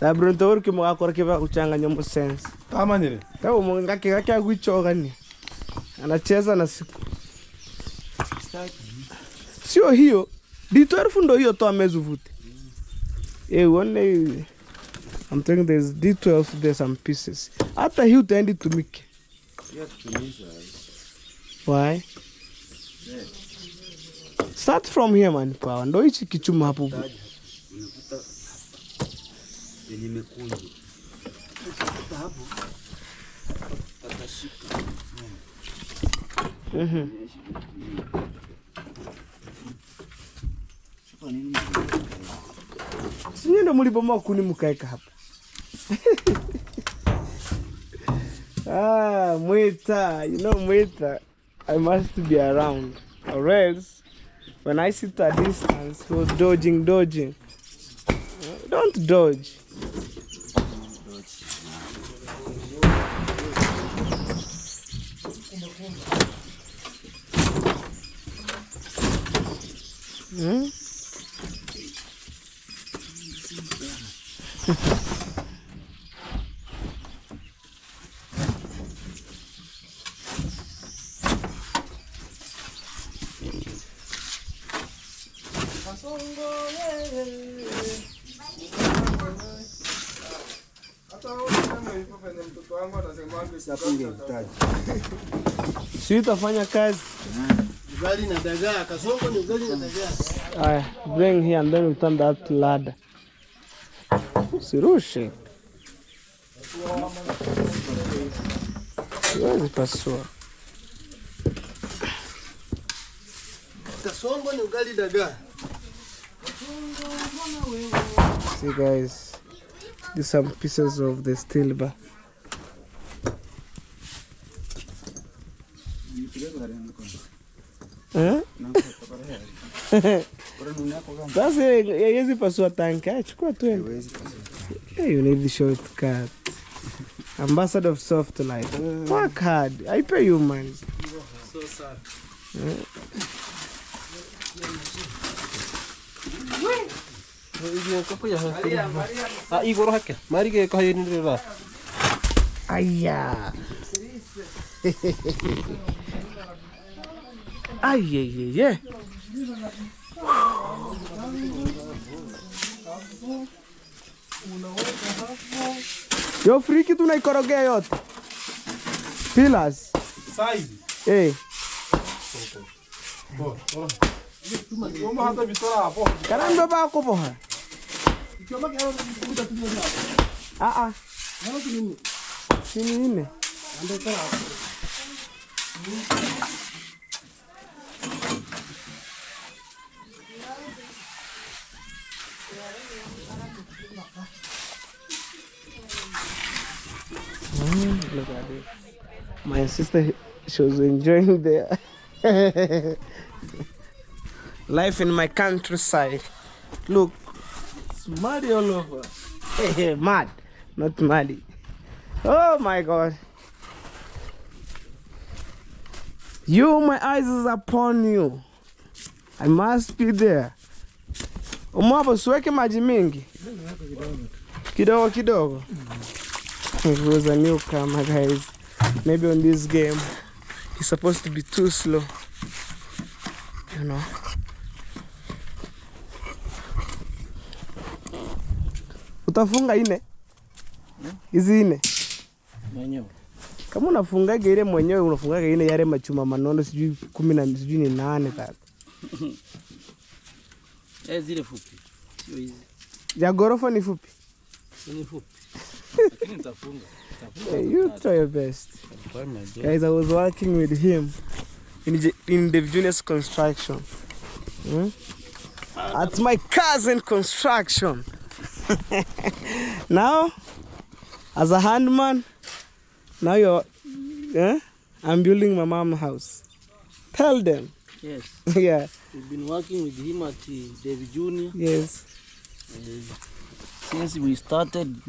Labron tawar ki mga korke ba kuchanganya mo sense. Kama nile. Tawo mo ngaki agwichoga ni. Anacheza na siku. Sio hiyo. D12 ndo hiyo to amezuvute. One I'm thinking there's D12, there's some pieces. Hata hiyo utaendi tumike. Why? Start from here man power. Ndo hichi kichuma hapo. Unakuta yenye mekundu. Hapo patashika. Sinye ndo mulibomoa kuni mukaeka hapa. Mwita, you know Mwita, I must be around. Or else, when I sit at distance, he was dodging. Don't dodge. Si utafanya kazi. Ugali na dagaa, kasongo ni ugali na dagaa. Aya, bring here and then we'll turn that ladder. Sirushe. Siwezi pasua. Kasongo ni ugali dagaa. See guys, These some pieces of the steel bar. Huh? Sasa haiwezi pasua tanka, chukua tu. You need the shortcut. Ambassador of Soft Life. Work hard. I pay you money. So sad. Aya. Ay. Yo friki tunaikorogea yote. Pillars. Size. Eh. Kama hata vitora hapo. Karamba ba ko poha. Sini. Look at this. My sister, she was enjoying the life in my countryside. Look, it's muddy all over. Hey, mud, not muddy. Oh my God. My eyes is upon you. I must be there. Umwabo siweke maji mingi. Kidogo. He was a newcomer, guys. Maybe on this game, he's supposed to be too slow. You know. Utafunga ine? Hizi ine? Mwenyewe. Kama unafungaga ile mwenyewe unafungaga ile yale machuma manono sijui 10 na sijui ni 8 tatu. Zile fupi. Sio hizi. Ya gorofa ni fupi. Ni fupi. Lakini nitafunga. You try your best. Guys, I was working with him in the Junior's construction. At my cousin construction. Now, as a handman, now I'm building my mom's house. Tell them. Yes. Yeah. We've been working with him at David Junior. Yes. Since we started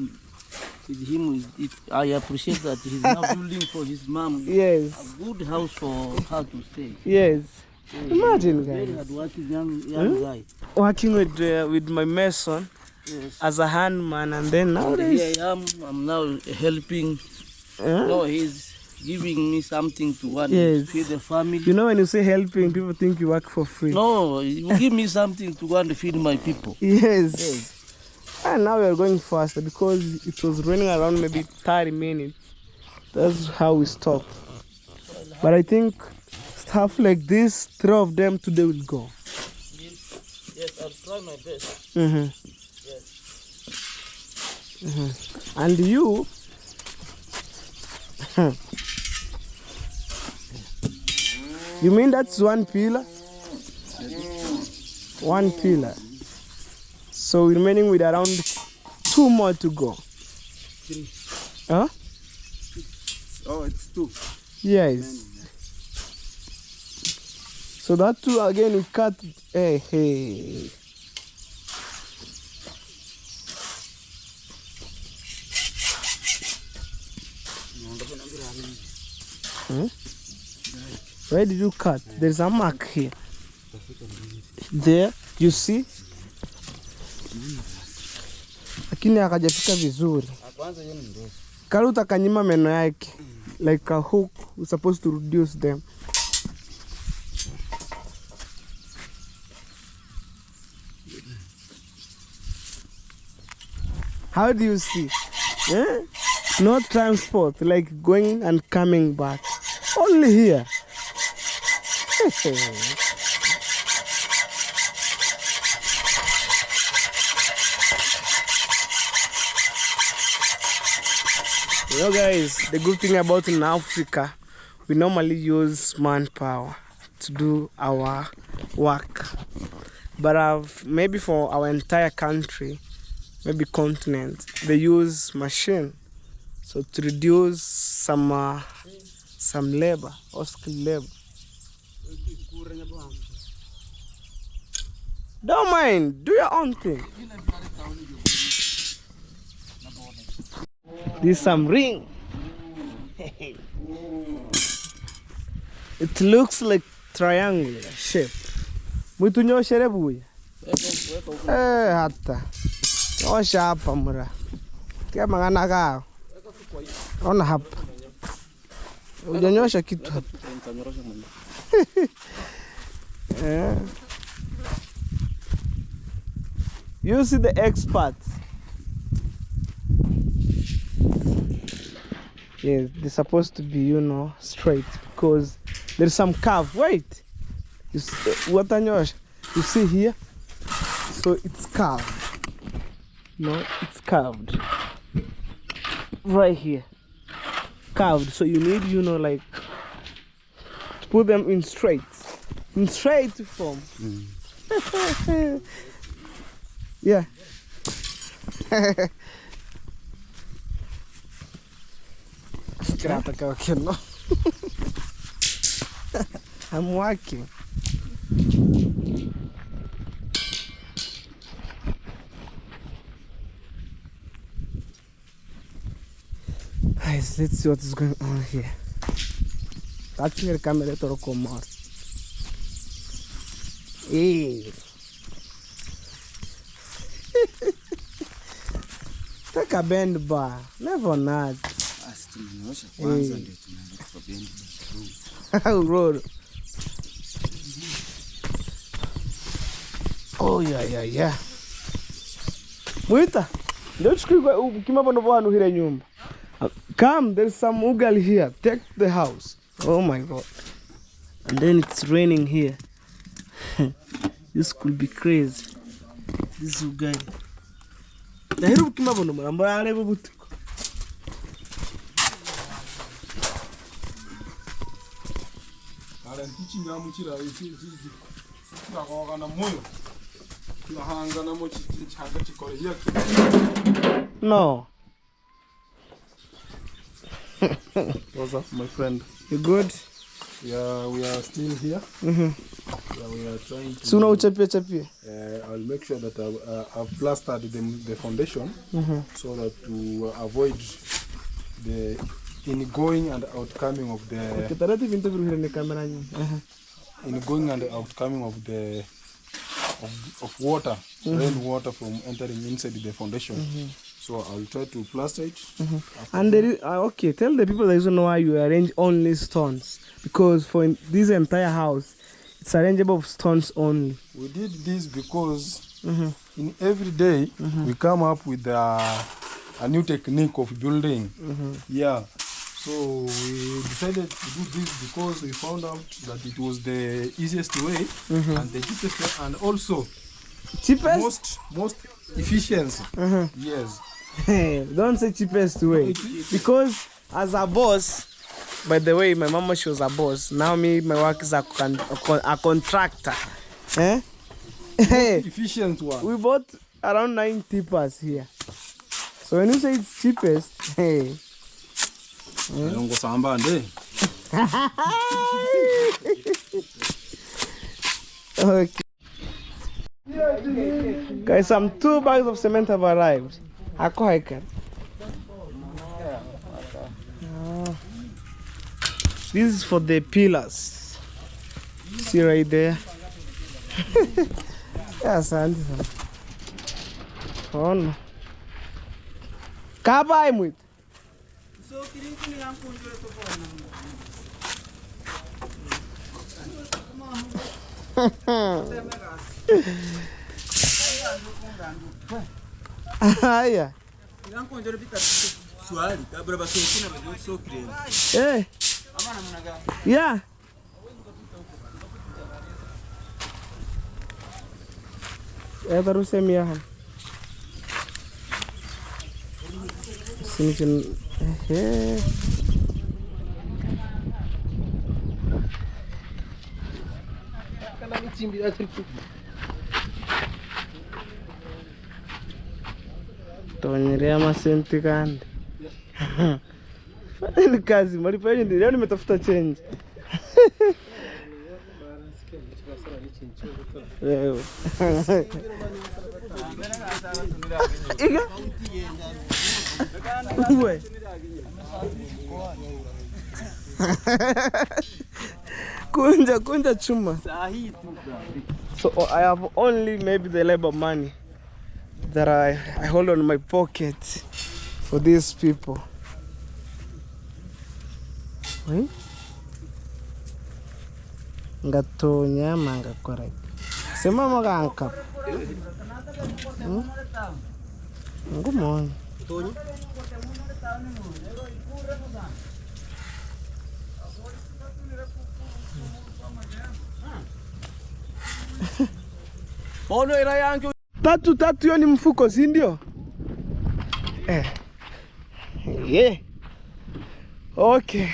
with him, I appreciate that he's now building for his mom. Yes. A good house for her to stay. Yes. Imagine, guys. Very hard-working young guy. Working with my mason. Yes. As a handman, and then nowadays here I am. I'm now helping. No, he's giving me something to feed the family. You know, when you say helping, people think you work for free. No, you give me something to go and feed my people. Yes. And now we are going faster because it was raining around maybe 30 minutes. That's how we stopped. But I think stuff like this, 3 of them today will go. Yes, I'll try my best. And you, you mean that's 1 pillar? 1 pillar. So we're remaining with around 2 more to go. 3. Huh? Oh, it's 2. Yes. So that 2 again we cut. Hey. Where did you cut? There's a mark here. There, you see? Lakini akajafika vizuri. Kali utakanyima meno yake. Like a hook, we're supposed to reduce them. How do you see? No transport, like going and coming back. Only here. You know, guys, the good thing about in Africa, we normally use manpower to do our work. But maybe for our entire country, maybe continent, they use machine, so to reduce some labor or skilled labor. Don't mind, do your own thing. This is some ring. It looks like triangular shape. Muito nyoshere buya. Hata. Nyosha hapa mura. Kia mangana kao. Ona hapa. Ujanyosha kitu hapa. You see the experts. Yes, they're supposed to be, you know, straight because there's some curve. Wait, you see, what you see here? So it's curved. No, it's curved right here. Curved. So you need, you know, like to put them in straight form. Yeah. I'm working. Guys, let's see what is going on here. That's where the camera to come out. Hey. Take a bend bar. Never not. Road. Oh yeah. Muita. Ndio chukua ukimaba ndo bwana hile nyumba. Come, there's some ugali here. Take the house. Oh my god. And then it's raining here. This could be crazy. This ugali. Na hilo ukimaba ndo mara alebo butuko. No. What's up, my friend? You good? Yeah, we are still here. Mm-hmm. Yeah, we are trying to. Suna uchapia. I'll make sure that I've plastered the foundation, so that to avoid the ingoing and outcoming of the ingoing and outcoming of the of water, rainwater from entering inside the foundation. So I'll try to plaster it. And there is, okay, tell the people the reason why you arrange only stones, because for this entire house, it's arrangeable of stones only. We did this because in every day we come up with a new technique of building. Yeah. So we decided to do this because we found out that it was the easiest way and the cheapest way, and also cheapest, most efficiency. Yes. Don't say cheapest way, because as a boss, by the way, my mama, she was a boss. Now me, my work is a contractor. Efficient one. We bought around 9 tippers here. So when you say it's cheapest, hey. Okay. Guys, some 2 bags of cement have arrived. This is for the pillars. See right there. Yes, Andy. Oh no. Kabai muito. Yeah. Hey. Yeah. Terus semiahan. Sini cun. Tonyelea masenti kandi. Ni kazi, malipo yenu ndio leo nimetafuta change. Leo. Iga. Uwe. Kunja chuma. So I have only maybe the labor money that I hold on my pocket for these people. Wait. Ngatonya manga correct. Sema mga angkap. Ngumon. Tonya. Ono ila yangu tatu hiyo ni mfuko, si ndio? Yeah. Okay.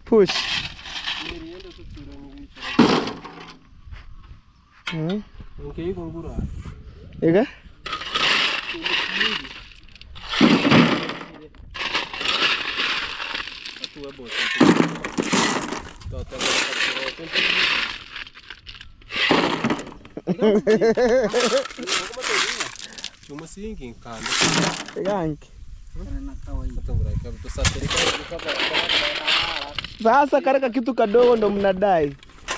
Push. Okay, kungura. Ega? Cuma singi kando. Yanki. Sasa kareka kitu kadogo ndo mnadai.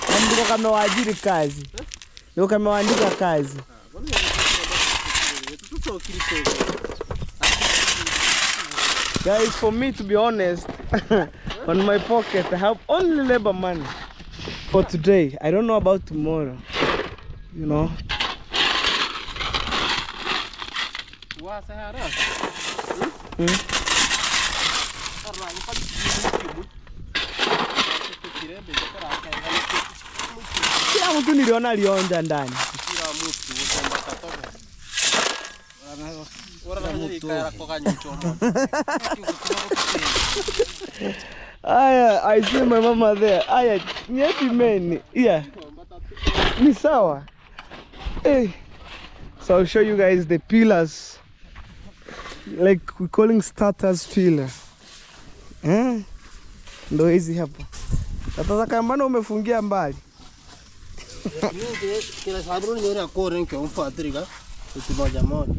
Na ndiko kamewaajiri kazi. Ndio kamewaandika kazi. Guys, for me to be honest, on my pocket I have only labor money for today. I don't know about tomorrow. You know. Kila mtu niliona alionja ndani. Aya, I see my mama there. Aya, nyeti meni. Yeah. Ni sawa. Hey. So I'll show you guys the pillars. Like we're calling starters pillar. Ndo hizi hapa. Sasa kama umefungia mbali. Kila sababu ni ora kore nke umfatrika. Utimoja moja.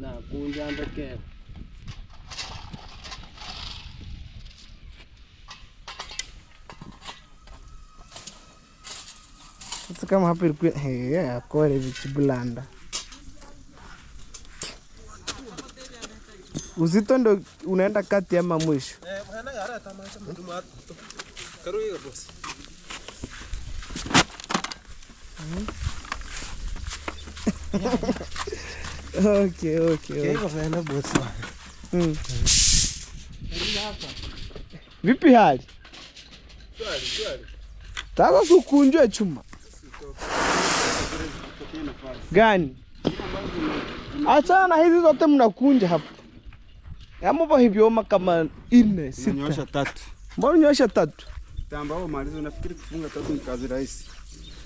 Na kunja ndeke. Sasa kama hapa ilikuwa kore vichibulanda. Uzito ndo unaenda kati ama mwisho? Mwana yara tamasha mduma. Karuiga boss. Okay. Kiko fena boss. Vipi hali? Swali. Taka sukunjwe chuma. Gani? Achana hizi zote mnakunja hapa. Yamoba hivyo kama 4 6. Nyosha 3. Mbona nyosha 3? Tambao malizo unafikiri kufunga 3 ni kazi rahisi.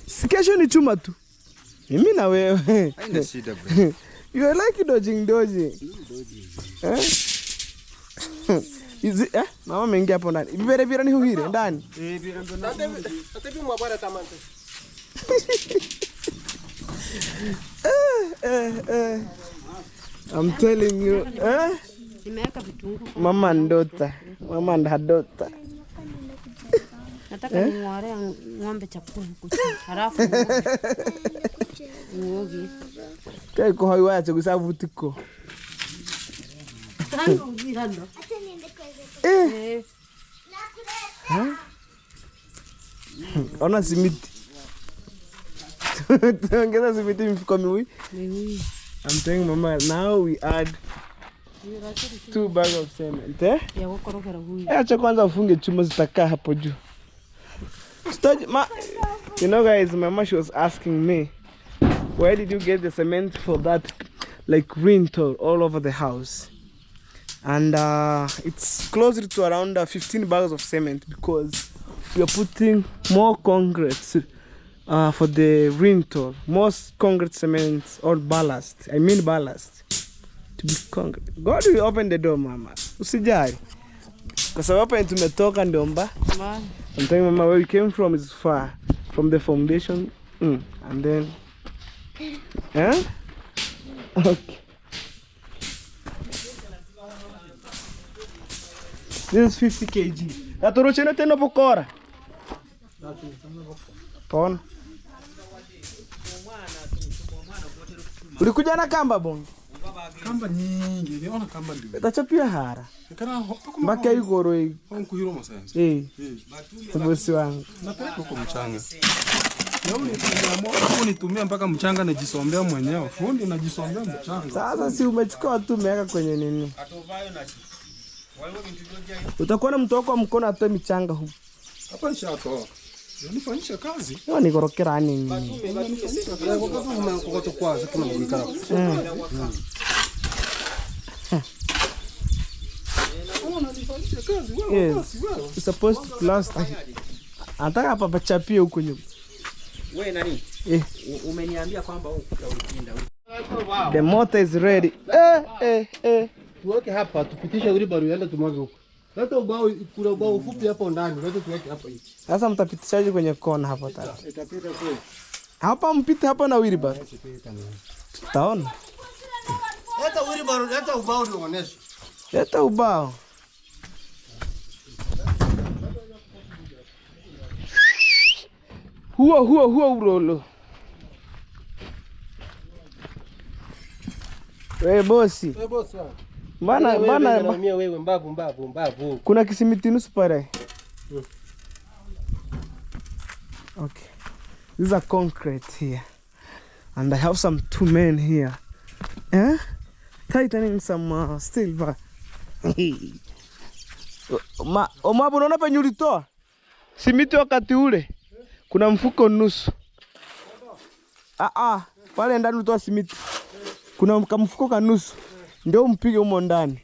Si kesho ni chuma tu. Mimi na wewe. Haina shida bro. You are like dodging. Izi mama mengi hapo ndani. Vibere ni huhire ndani. Vibere ndo na. Atapi mwabara tamante. I'm telling you, Nimeweka vitunguu. Mama ndota. Mama ndadota. Nataka ning'orea ng'ombe chakula huko. Halafu ngogi. Kai ko hayo acha kusavutiko. Tangu ujirando. Ona simiti. Tuongeza simiti mifuko miwili. I'm telling Mama, now we add 2 bags of cement. Ya kukorogera huyu. Acha kwanza ufunge chuma zitakaa hapo juu. You know guys, my mama, she was asking me, where did you get the cement for that like rental all over the house? And it's closer to around 15 bags of cement because we are putting more concrete for the rental. Most concrete cement or ballast. I mean ballast. to be concrete. God will open the door, mama. Usijali. Kwa sababu hapa tumetoka ndio mba. I'm telling mama where we came from is far from the foundation. And then okay. This is 50 kg. Natorochena tena pokora. Pona. Ulikuja na kamba bonge? Kamba nyingi, niona kamba ndio. Tachapia hara. Kana Mbaka igoro hii. Kuhiro masanzi. Bosi wangu. Napeleka huko mchanga. Leo nitumia mpaka mchanga najisombea mwenyewe. Fundi najisombea mchanga. Sasa si umechukua tu umeweka kwenye nini? Utakuwa na mtoko wa mkono atoe michanga huko. Hapa nishatoa. Unifanyisha kazi. Yo nikorokera nini? Kokoto kwanza kama mkikara. Yes. You're supposed to plaster. Anataka hapa pachapie huko nyuma. Wewe nani? Umeniambia kwamba ukienda. The motor is ready. Tuweke hapa tupitishe wheelbarrow iende tumwage huko. Leta ubao, kuna ubao ufupi hapo ndani. Leta tuweke hapa hivi. Sasa mtapitishaje kwenye kona hapo tena? Itapita kweli. Hapa mpite hapa na wheelbarrow. Tutaona. Leta wheelbarrow, leta ubao nionyeshe. Leta ubao. Huo urolo. Wewe bosi. Bana wewe mbavu. Kuna kisimiti nusu pale. Okay. These are concrete here. And I have some 2 men here. Tightening some steel bar. Omabu unaona penye ulitoa? Simiti wakati ule. Kuna mfuko nusu. Pale ndani ulitoa simiti. Kuna mfuko ka nusu. Ndio mpige humo ndani.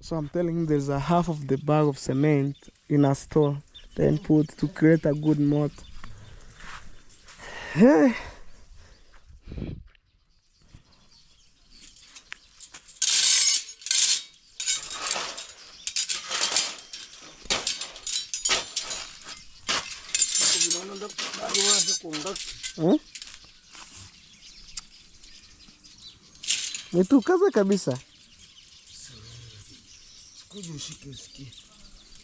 So I'm telling you there's a half of the bag of cement in a store. Then put to create a good moat. Hey. Nitu kaza kabisa. Sikuji ushike usikie.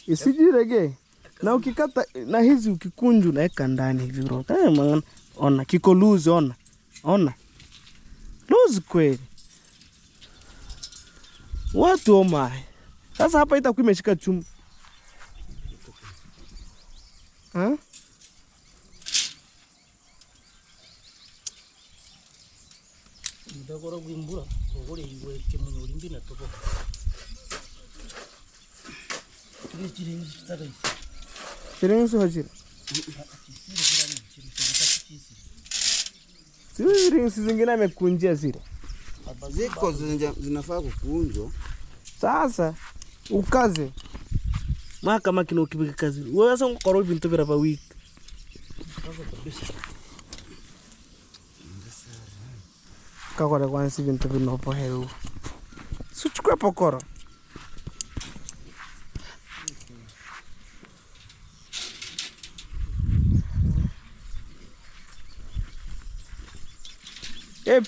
Isijirege. Na ukikata na hizi ukikunju naeka ndani hivi bro. Maana ona kiko loose ona. Loose kweli. Watu omae. Sasa hapa itakuwa imeshika chuma. Ndakora guimbura ogore iwe kemunyo ulimbi na topo. Sirengi hajira. Sirengi zingine amekunjia zile. Ziko zinafaa kukunjwa. Sasa ukaze. Maka makino ukipika kazi. Wewe sasa ukoro bintu bira ba week. Kakora kwanza bintu bino po helu. Suchukue pokoro.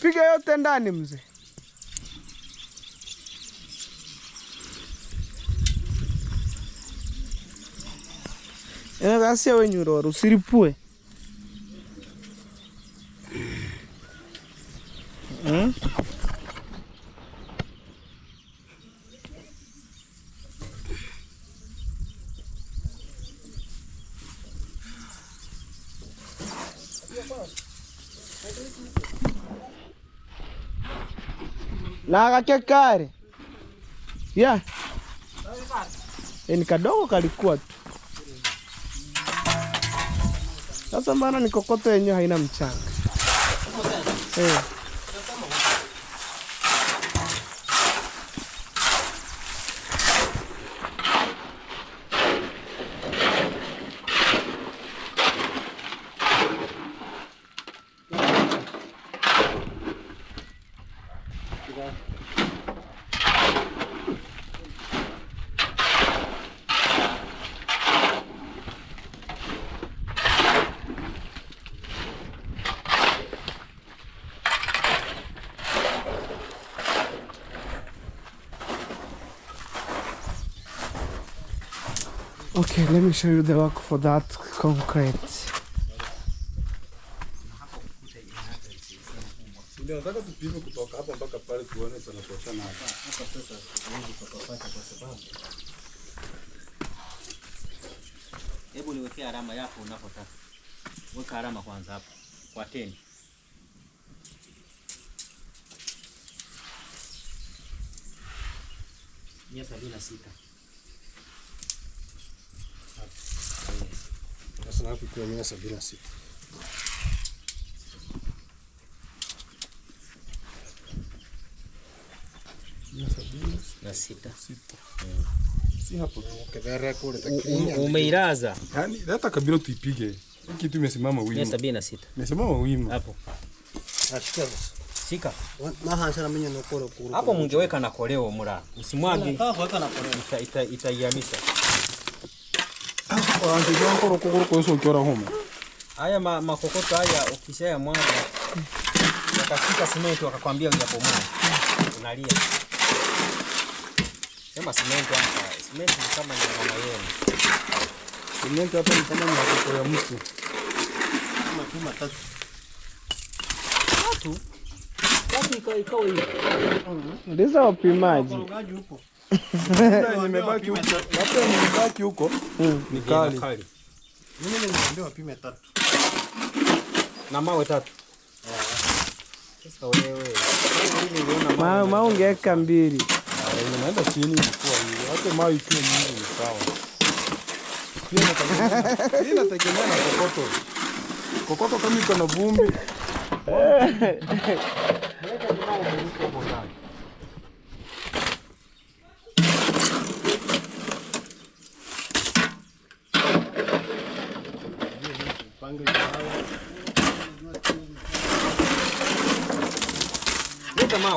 Piga yote ndani mzee. Gasia wenyuroro usiripue. Na kakekare. Yeah. Ni kadogo kalikuwa tu. Sasa mbona ni kokoto yenyewe haina mchanga. Okay, let me show you the work for that concrete. Nataka tupime kutoka hapa mpaka pale tuone panatoshana hapa. Hapa sasa hivi tutapata kwa sababu. Hebu niwekee alama yako unapotaka. Weka alama kwanza hapo kwa 10. Mia 76. Sasa hapo kwa 176. Na sita. Si hapo tu. Kevere kule takini. Umeiraza. Yaani hata kabila tuipige. Hiki kitu imesimama wima. 176. Imesimama wima. Hapo. Ashika. Shika. Maha sana mwenye nokoro kuru. Hapo mungeweka na koleo mura. Usimwage. Weka na koleo. Itaihamisha. Kwa anti nokoro kuru kwa hiyo ukiora homa. Haya makokoto haya ukishaya mwaga. Yakafika simenti wakakwambia uyabomoa. Unalia. Sema simenti hapa. Simenti ni kama ni mama yenu. Simenti hapa ni kama ni hapo ya mtu. Kama tatu. Tatu. Tatu ikawa hivi. Ndizo wapimaji. Korogaji huko. Nimebaki huko. Hapo nimebaki huko. Ni kali. Mimi nimeambia wapime 3. Na mawe 3. Sasa wewe. Mawe ungeweka 2. Inaenda chini ilikuwa hiyo. Hata mawe ikiwa nyingi ni sawa. Pia inategemea na kokoto. Kokoto kama iko na vumbi.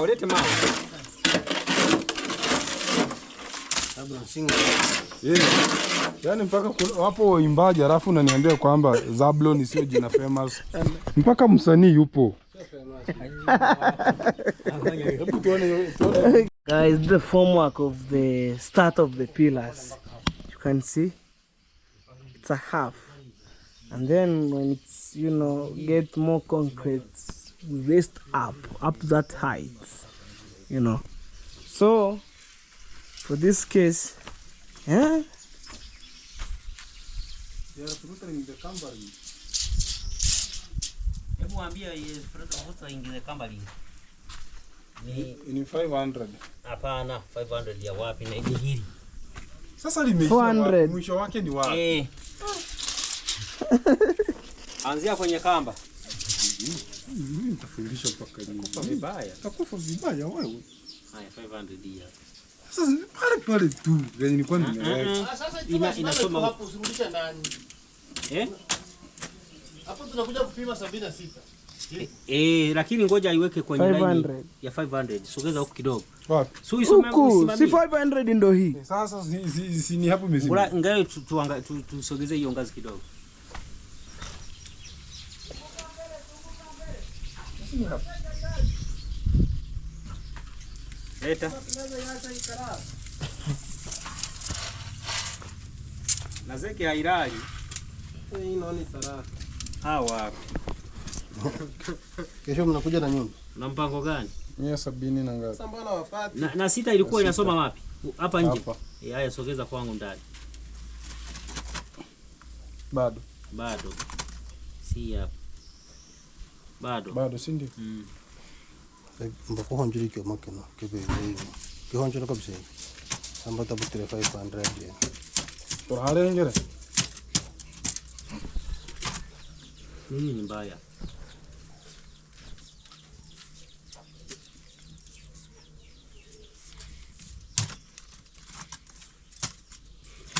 Lete mawe. Labda singa. Yaani mpaka wapo waimbaji alafu unaniambia kwamba Zablon sio jina famous. Mpaka msanii yupo. Guys, the formwork of the start of the pillars. You can see it's a half. And then when it's, you know, get more concrete, we raised up to that height, you know. So for this case, yeah. Hebu mwambie Fred Obuta ingize kamba lini. Ni 500. Hapana, 500 ya wapi na ni hili. Sasa limeisha 400. Mwisho wake ni wapi? Anzia kwenye kamba. Nitafundisha mpaka lini. Kufa vibaya. Utakufa vibaya wewe. Haya 500 ya. Sasa pale tu. Yaani nilikuwa nimeweka. Sasa inasoma hapo usirudishe ndani. Hapo tunakuja kupima 76. Lakini ngoja iweke kwenye 500. line ya 500. Sogeza huko kidogo. Wapi? So isome Huku, si 500 ndo hii. Sasa si ni hapo imesimama. Ngayo tusogeze hiyo ngazi kidogo. Leta. Nazeke hairali. Hii inaoni saraka. Hawa. Kesho mnakuja na nyumba. Na mpango gani? 170 na ngapi? Sasa mbona wafati? Na sita ilikuwa inasoma wapi? Hapa nje. Hapa. Haya sogeza kwangu ndani. Bado. Si hapa. Bado si ndio? Mbako honjiri kyo makeno kebe hivi. Kihonjiro kabisa. Samba tabutire 500 yen. Por harengere. Nini ni mbaya?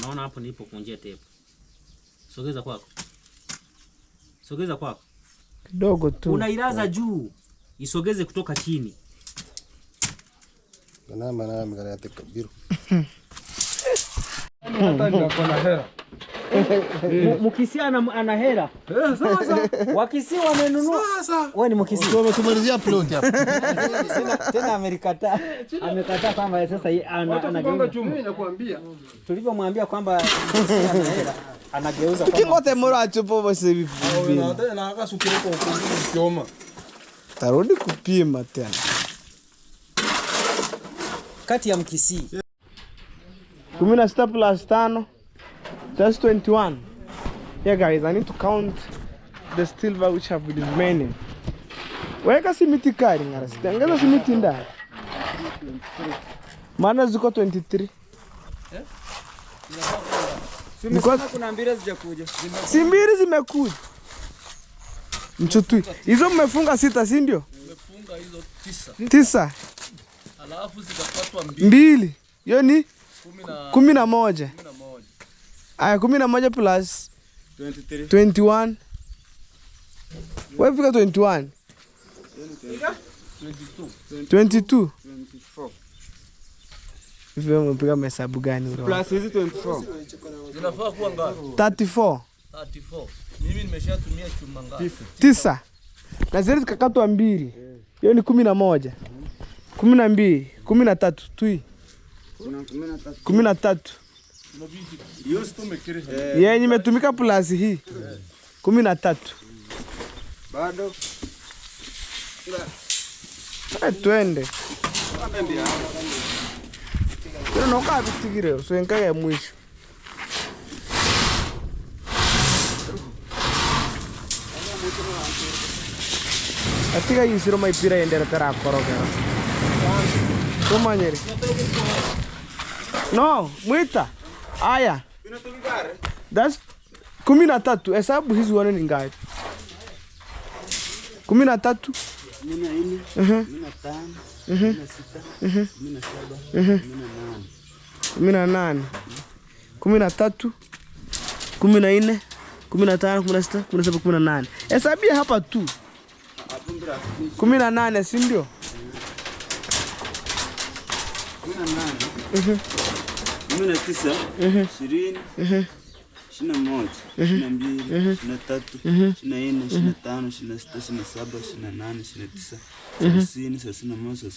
Naona hapo nilipo kunjia tepu. Sogeza kwako. Kidogo tu. Unailaza juu. Isogeze kutoka chini. Kana maana mgara yake kabiru. Hata ndio kuna hela. Mkisi ana hela. Sasa Wakisi wamenunua. sasa Wewe ni mkisi. Tumalizia plot hapa. Tena amekataa kwamba sasa anageuza chuma. Mimi nakwambia. Tulivyomwambia kwamba ana hela anageuza kama Kingote mora chupo bose vipi. Na akasukire kwa kuchoma. Tarudi kupima tena. kati ya mkisi. 16 plus 5. That's 21. Yeah guys, I need to count the silver which have been remaining. Weka simiti kari ngara. Sitengeza simiti ndani. Maana ziko 23. Because kuna mbili zijakuja. Si mbili zimekuja. Mchotui. Hizo mmefunga 6 si ndio? Nimefunga hizo 9. Alafu zikapatwa 2. Hiyo ni 11. Aya 11 plus 21. Wewe fika 21. 22. Hivi umepiga mahesabu gani bro? Plus hizi 24. zinafaa kuwa ngapi? 34. 34. Mimi nimeshatumia chuma ngapi? 9. Na zile zikakatwa 2. Hiyo ni 11. 12, 13 tui. 13. Hiyo situmekiri. Yeye nimetumika plus hii. 13. Bado. Twende. Yo no kabi tigire, so enka ya mwisho. Atika yisiro mai pira endera tara korogera. Toma nyeri. No, mwita. Aya. That's 13. Hesabu hizi wana ni ngapi? 13. 14. 15. 18. 13. 14. 15, 16, 17, 18. Hesabia hapa tu. 18 si ndio? 19, 20, 21, 22, 23, 24, 25, 26, 27, 28, 29, 30,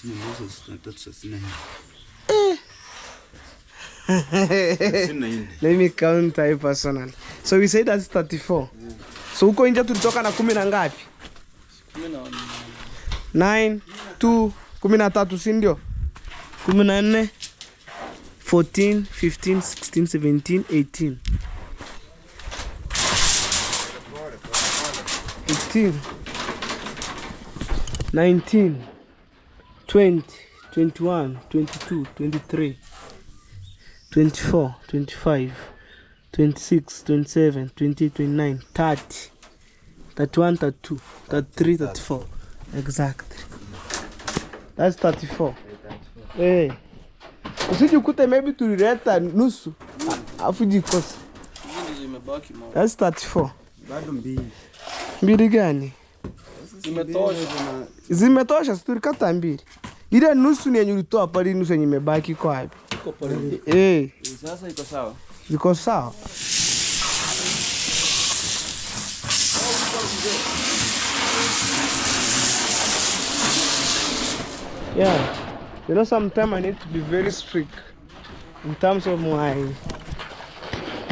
31, 32, 33. Let me count I personal. So we say that's 34. So huko nje tulitoka na 10 na ngapi? 9, 2, 13 si ndio? 14, 14, 15, 16, 17, 18. 18, 19, 20, 21, 22, 23, 24, 25, 26, 27, 28, 29, 30, 31, 32, 33, 34. Exactly. That's 34. Hey. Usijikute maybe tulileta nusu. Afu jikosa. That's 34. Bado mbili. Mbili gani? Zimetosha, tulikata mbili. Ile nusu ni yenye ulitoa pale, nusu yenye imebaki iko wapi? Iko pale. Sasa iko sawa. Ziko sawa. Yeah. You know, sometimes I need to be very strict in terms of my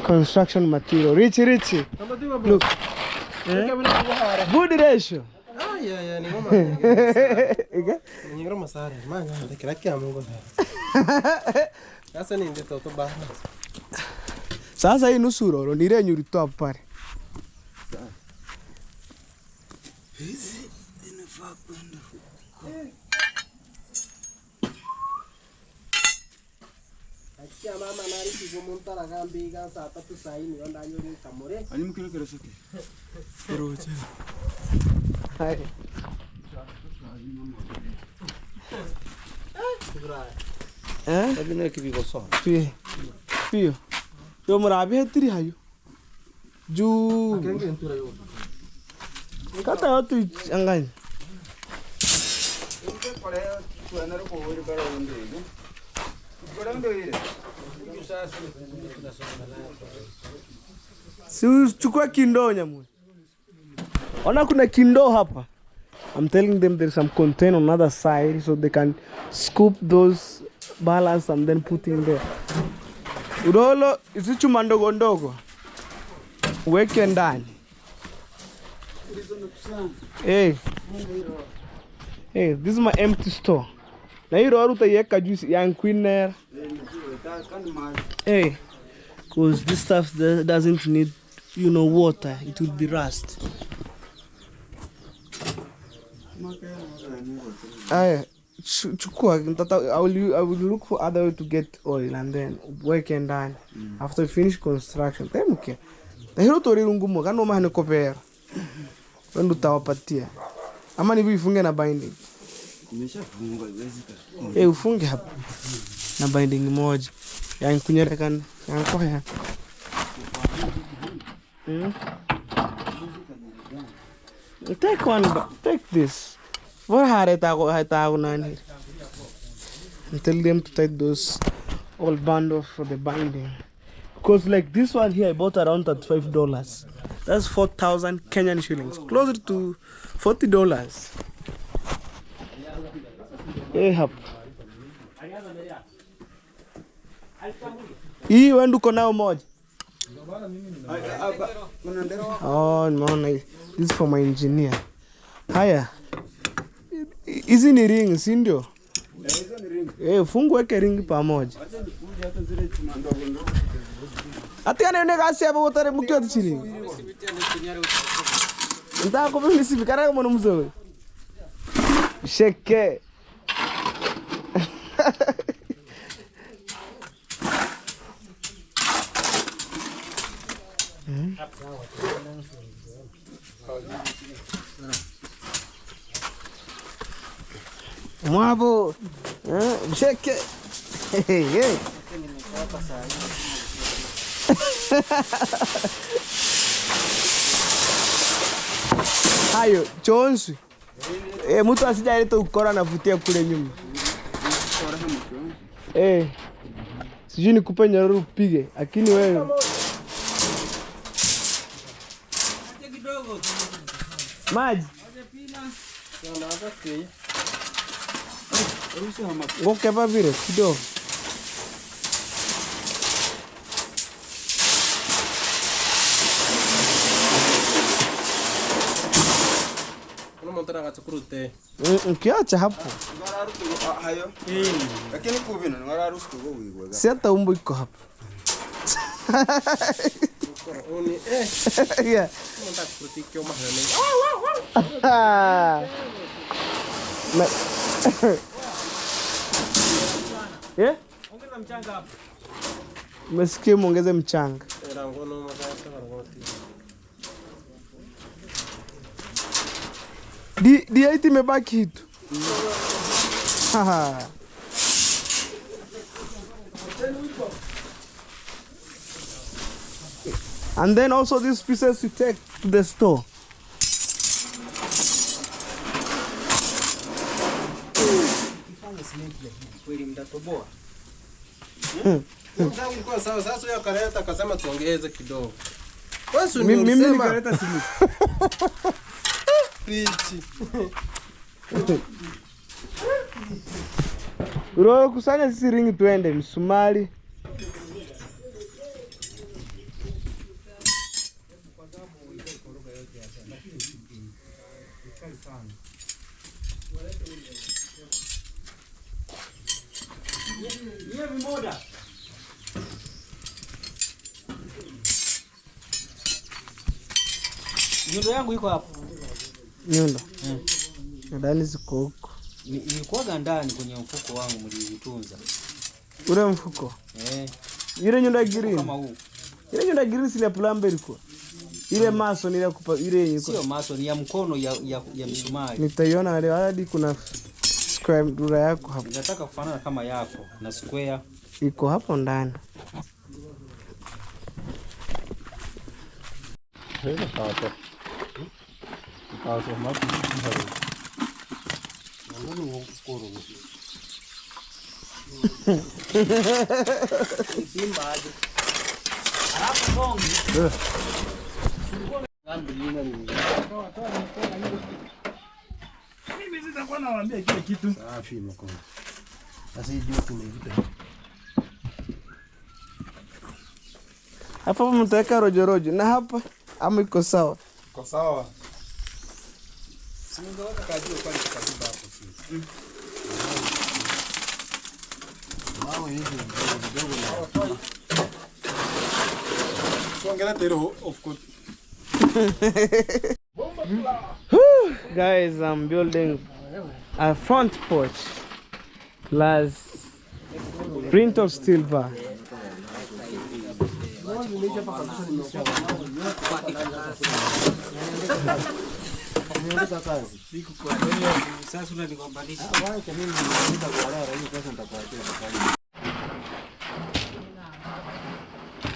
construction material. Richie. Look. Good ratio. Ni mama. Ni ngoma sana. Manga ndakira kia Mungu sana. Sasa ni ndio toto bana. Sasa hii nusu roro ni ile nyuritoa pale. Hizi inafaa kwenda. Akia mama nari kigomontara gambiga saa 3 saa hii ndio ndanyori kamore. Ani mkiro kero sote. Roche. Hai. Sabina kibiko sawa. Pio. Yo murabi hetiri hayo. Juu. Akenge ntura yo. Kata yote angani. Si uchukua kindoo nyamwe. Ona kuna kindoo hapa. I'm telling them there's some container on the other side so they can scoop those balance and then put in there. Udolo isi chuma ndogo ndogo. Weke ndani. Hey. Hey, this is my empty store. Na hii roho utaiweka juice ya Queener. Hey. Because this stuff doesn't need, you know, water. It will be rust. Chukua, I will look for other way to get oil and then work and done. After we finish construction. Then okay. Tahiro tori rungumo kano mahane kopera. Wendo tawapatia. Ama ni vifunge na binding. Nimeshafungwa iwezi ka. Ufunge hapa. Na binding moja. Ya nkunyere kan yanko ya. Take one, take this. What hatago nani? And tell them to take those old bundles for the binding. Because like this one here I bought around $35. That's 4,000 Kenyan shillings. Closer to $40. Hey, hap. Hii wendu konao moja. Oh, no. This is for my engineer. Haya. Hizi ni ring, si ndio? Fungu weke ring pamoja. Ati anaone kasi hapo utare mkio chini. Ndio kwa mimi sifikara kama mzee. Sheke. Mwabo. Sheke. Hey. Hayo, chonsi. Mtu asijaleta ukora na vutia kule nyuma. Sijui nikupe nyororo upige, lakini wewe. Maji. Ngoke pa vile kidogo. Kiacha hapo. Lakini kubina ngararuka go wigwa. Seta umbo iko hapo. Yeah. Yeah? Ongeza mchanga hapo. Umesikia muongeze mchanga. Di haiti imebaki kitu. Haha. And then also these pieces you take to the store. Kweli mtatoboa. Mzangu ilikuwa sawa, sasa yeye akaleta akasema tuongeze kidogo. Mimi nikaleta simiti. Pichi. Roho kusanya sisi ringi tuende msumari. Nyundo yangu iko hapo. Nyundo. Ndani ziko huko. Ilikuwa ndani kwenye mfuko wangu mlizitunza. Ule mfuko? Ile nyundo green. Kama huu. Ile nyundo green si ya plumber iko. Ile mason ile kupa ile yenye iko. Sio mason ya mkono ya msumari. Nitaiona leo hadi kuna square dura yako hapo. Nataka kufanana kama yako na square iko hapo ndani. Hapo. Hapo mapi. Ngoni Mimi sitakuwa nawaambia kile kitu. Safi mkono. Sasa hii juu tumevuta. Hapa mtaweka rojo na hapa ama iko sawa? Iko sawa. Simeweka kajua kwa katiba hapo chini. Mawe hizi vidogo na Tuongelea tero of course. Guys, I'm building a front porch plus print of steel bar.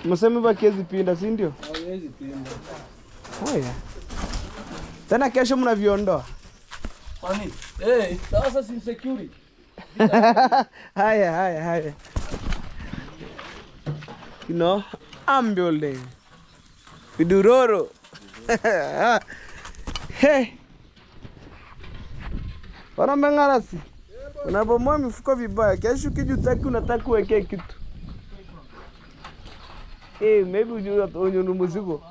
Msemi bakiezi pinda, si ndio? Hawezi pinda. Haya. Tena kesho mnaviondoa. Kwani? Sasa si security. Haya. You know, I'm building. Viduroro. Hey. Wana mengarasi. Unabomoa mifuko vibaya. Kesho kijutaki unataka uweke kitu. Maybe ujue unyonu mzigo.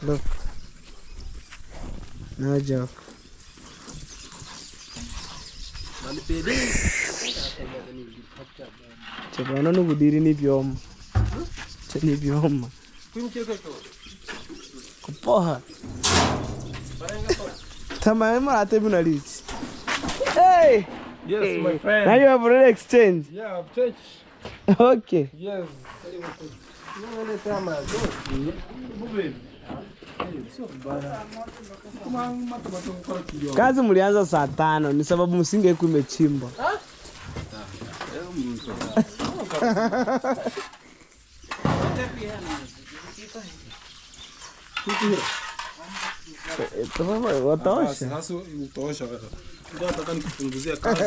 Look. No joke. Chabana no gudiri ni byoma. Ni byoma. Kupoha. Tama ate binalichi. Hey! Yes, my friend. Now you have already exchanged. Yeah, I've changed. Okay. Yes. Kazi mlianza saa 5 ni sababu msingeku imechimba. Wataosha. Sasa utaosha wewe. Ndio nataka nikupunguzia kazi.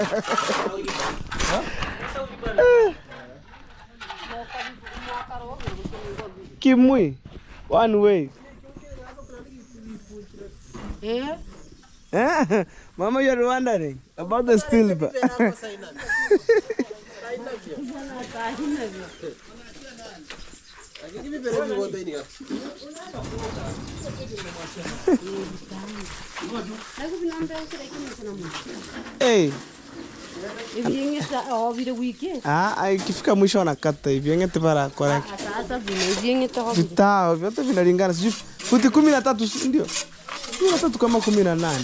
Kimui. One way. Mama, you're wondering about the steel bar. Hey. Ikifika mwisho wanakata hivi, yengete para correct. Vitao, vyote vinalingana. Sijui futi 13 ndio. 13 kama 18.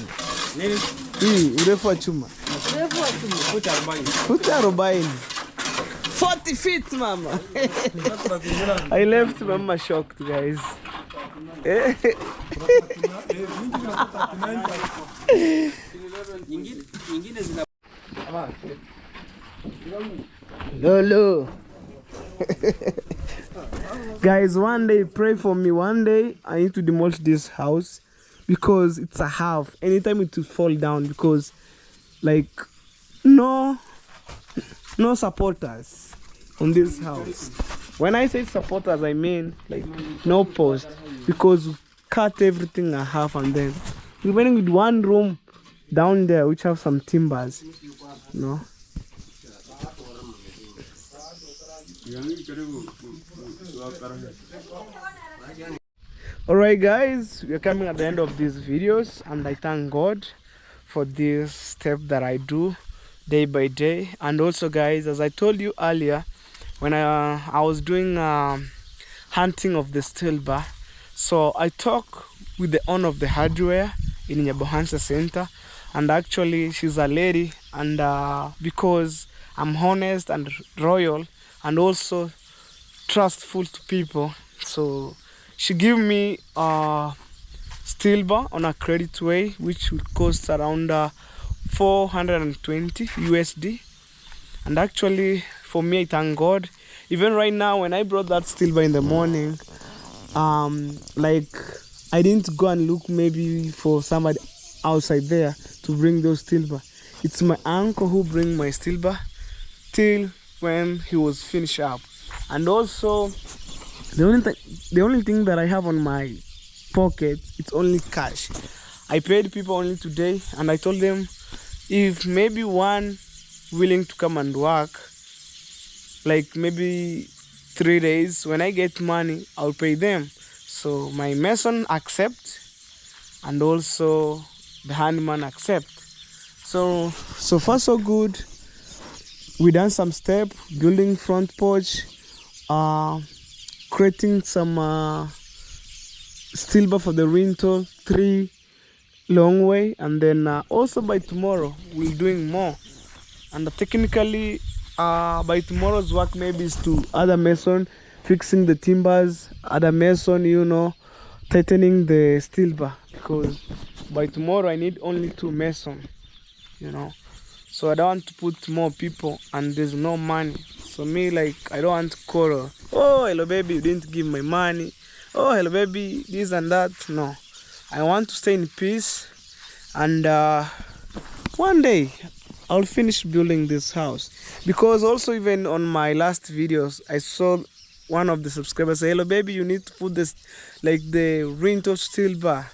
Nini? Hii urefu wa chuma. Futi 40. Futi 40. 40 feet, mama. I left mama shocked, guys. Lolo. Guys, one day pray for me. One day I need to demolish this house because it's a half. Anytime it will fall down because like no supporters on this house. When I say supporters, I mean like no post because we cut everything a half and then we're remaining with one room down there which have some timbers, you know. Alright guys, we are coming at the end of these videos and I thank God for this step that I do day by day. And also guys, as I told you earlier, when I was doing hunting of the steel bar, so I talked with the owner of the hardware in Nyabohansa Center, and actually she's a lady, and because I'm honest and royal and also trustful to people, so she gave me a steel bar on a credit way which would cost around 420 USD. And actually for me, I thank God. Even right now when I brought that steel bar in the morning, like I didn't go and look maybe for somebody outside there to bring those steel bar. It's my uncle who bring my steel bar till when he was finished up. And also the only thing that I have on my pocket, it's only cash. I paid people only today, and I told them if maybe one willing to come and work, like maybe 3 days, when I get money, I'll pay them. So my mason accept, and also the handyman accept. So far so good. We done some step, building front porch, creating some steel bar for the rental, 3 long way, and then also by tomorrow we're doing more. And technically by tomorrow's work maybe is to other mason fixing the timbers, other mason, you know, tightening the steel bar, because by tomorrow I need only 2 mason, you know. So I don't want to put more people and there's no money. So me, like, I don't want to quarrel. Oh, hello baby, you didn't give my money. Oh, hello baby, this and that. No, I want to stay in peace, and one day I'll finish building this house. Because also even on my last videos, I saw one of the subscribers say, hello baby, you need to put this, like the rental steel bar,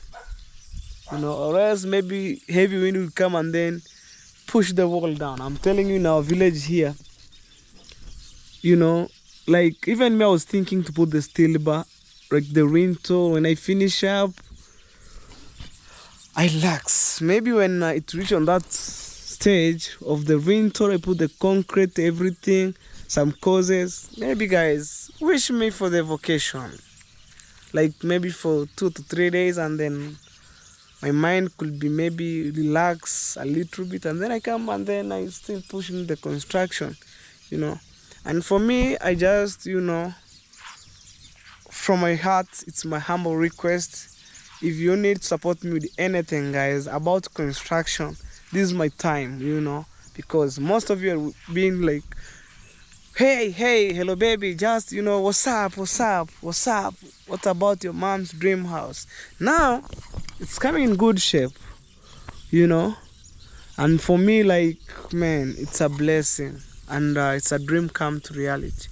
you know, or else maybe heavy wind will come and then push the wall down. I'm telling you, in our village here, you know, like even me, I was thinking to put the steel bar, like the rental. When I finish up, I relax. Maybe when it reach on that stage of the rental, I put the concrete, everything, some causes. Maybe guys, wish me for the vacation, like maybe for 2 to 3 days, and then my mind could be maybe relax a little bit, and then I come and then I still pushing the construction, you know. And for me, I just, you know, from my heart, it's my humble request. If you need to support me with anything, guys, about construction, this is my time, you know, because most of you are being like, hey, hello baby, just, you know, what's up, what about your mom's dream house? Now it's coming in good shape, you know. And for me, like, man, it's a blessing, and it's a dream come to reality.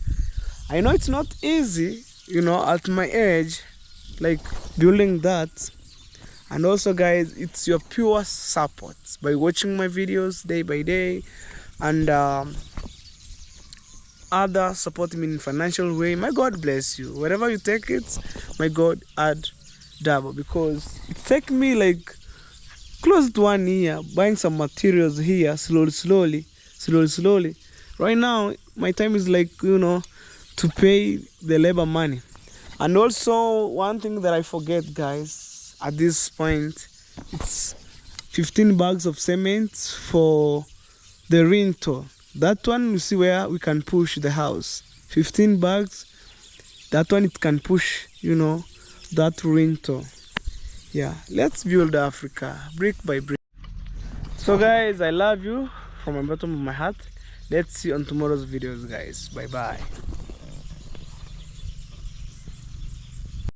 I know it's not easy, you know, at my age, like building that. And also guys, it's your pure support by watching my videos day by day, and other support me in financial way. My God bless you. Wherever you take it, my God add double, because it take me like close to 1 year buying some materials here, slowly. Right now my time is like, you know, to pay the labor money. And also one thing that I forget, guys, at this point, it's 15 bags of cement for the rental. That one, you see where we can push the house. 15 bags, that one it can push, you know, that rental. Yeah, let's build Africa brick by brick. So guys, I love you from the bottom of my heart. Let's see you on tomorrow's videos, guys. Bye bye.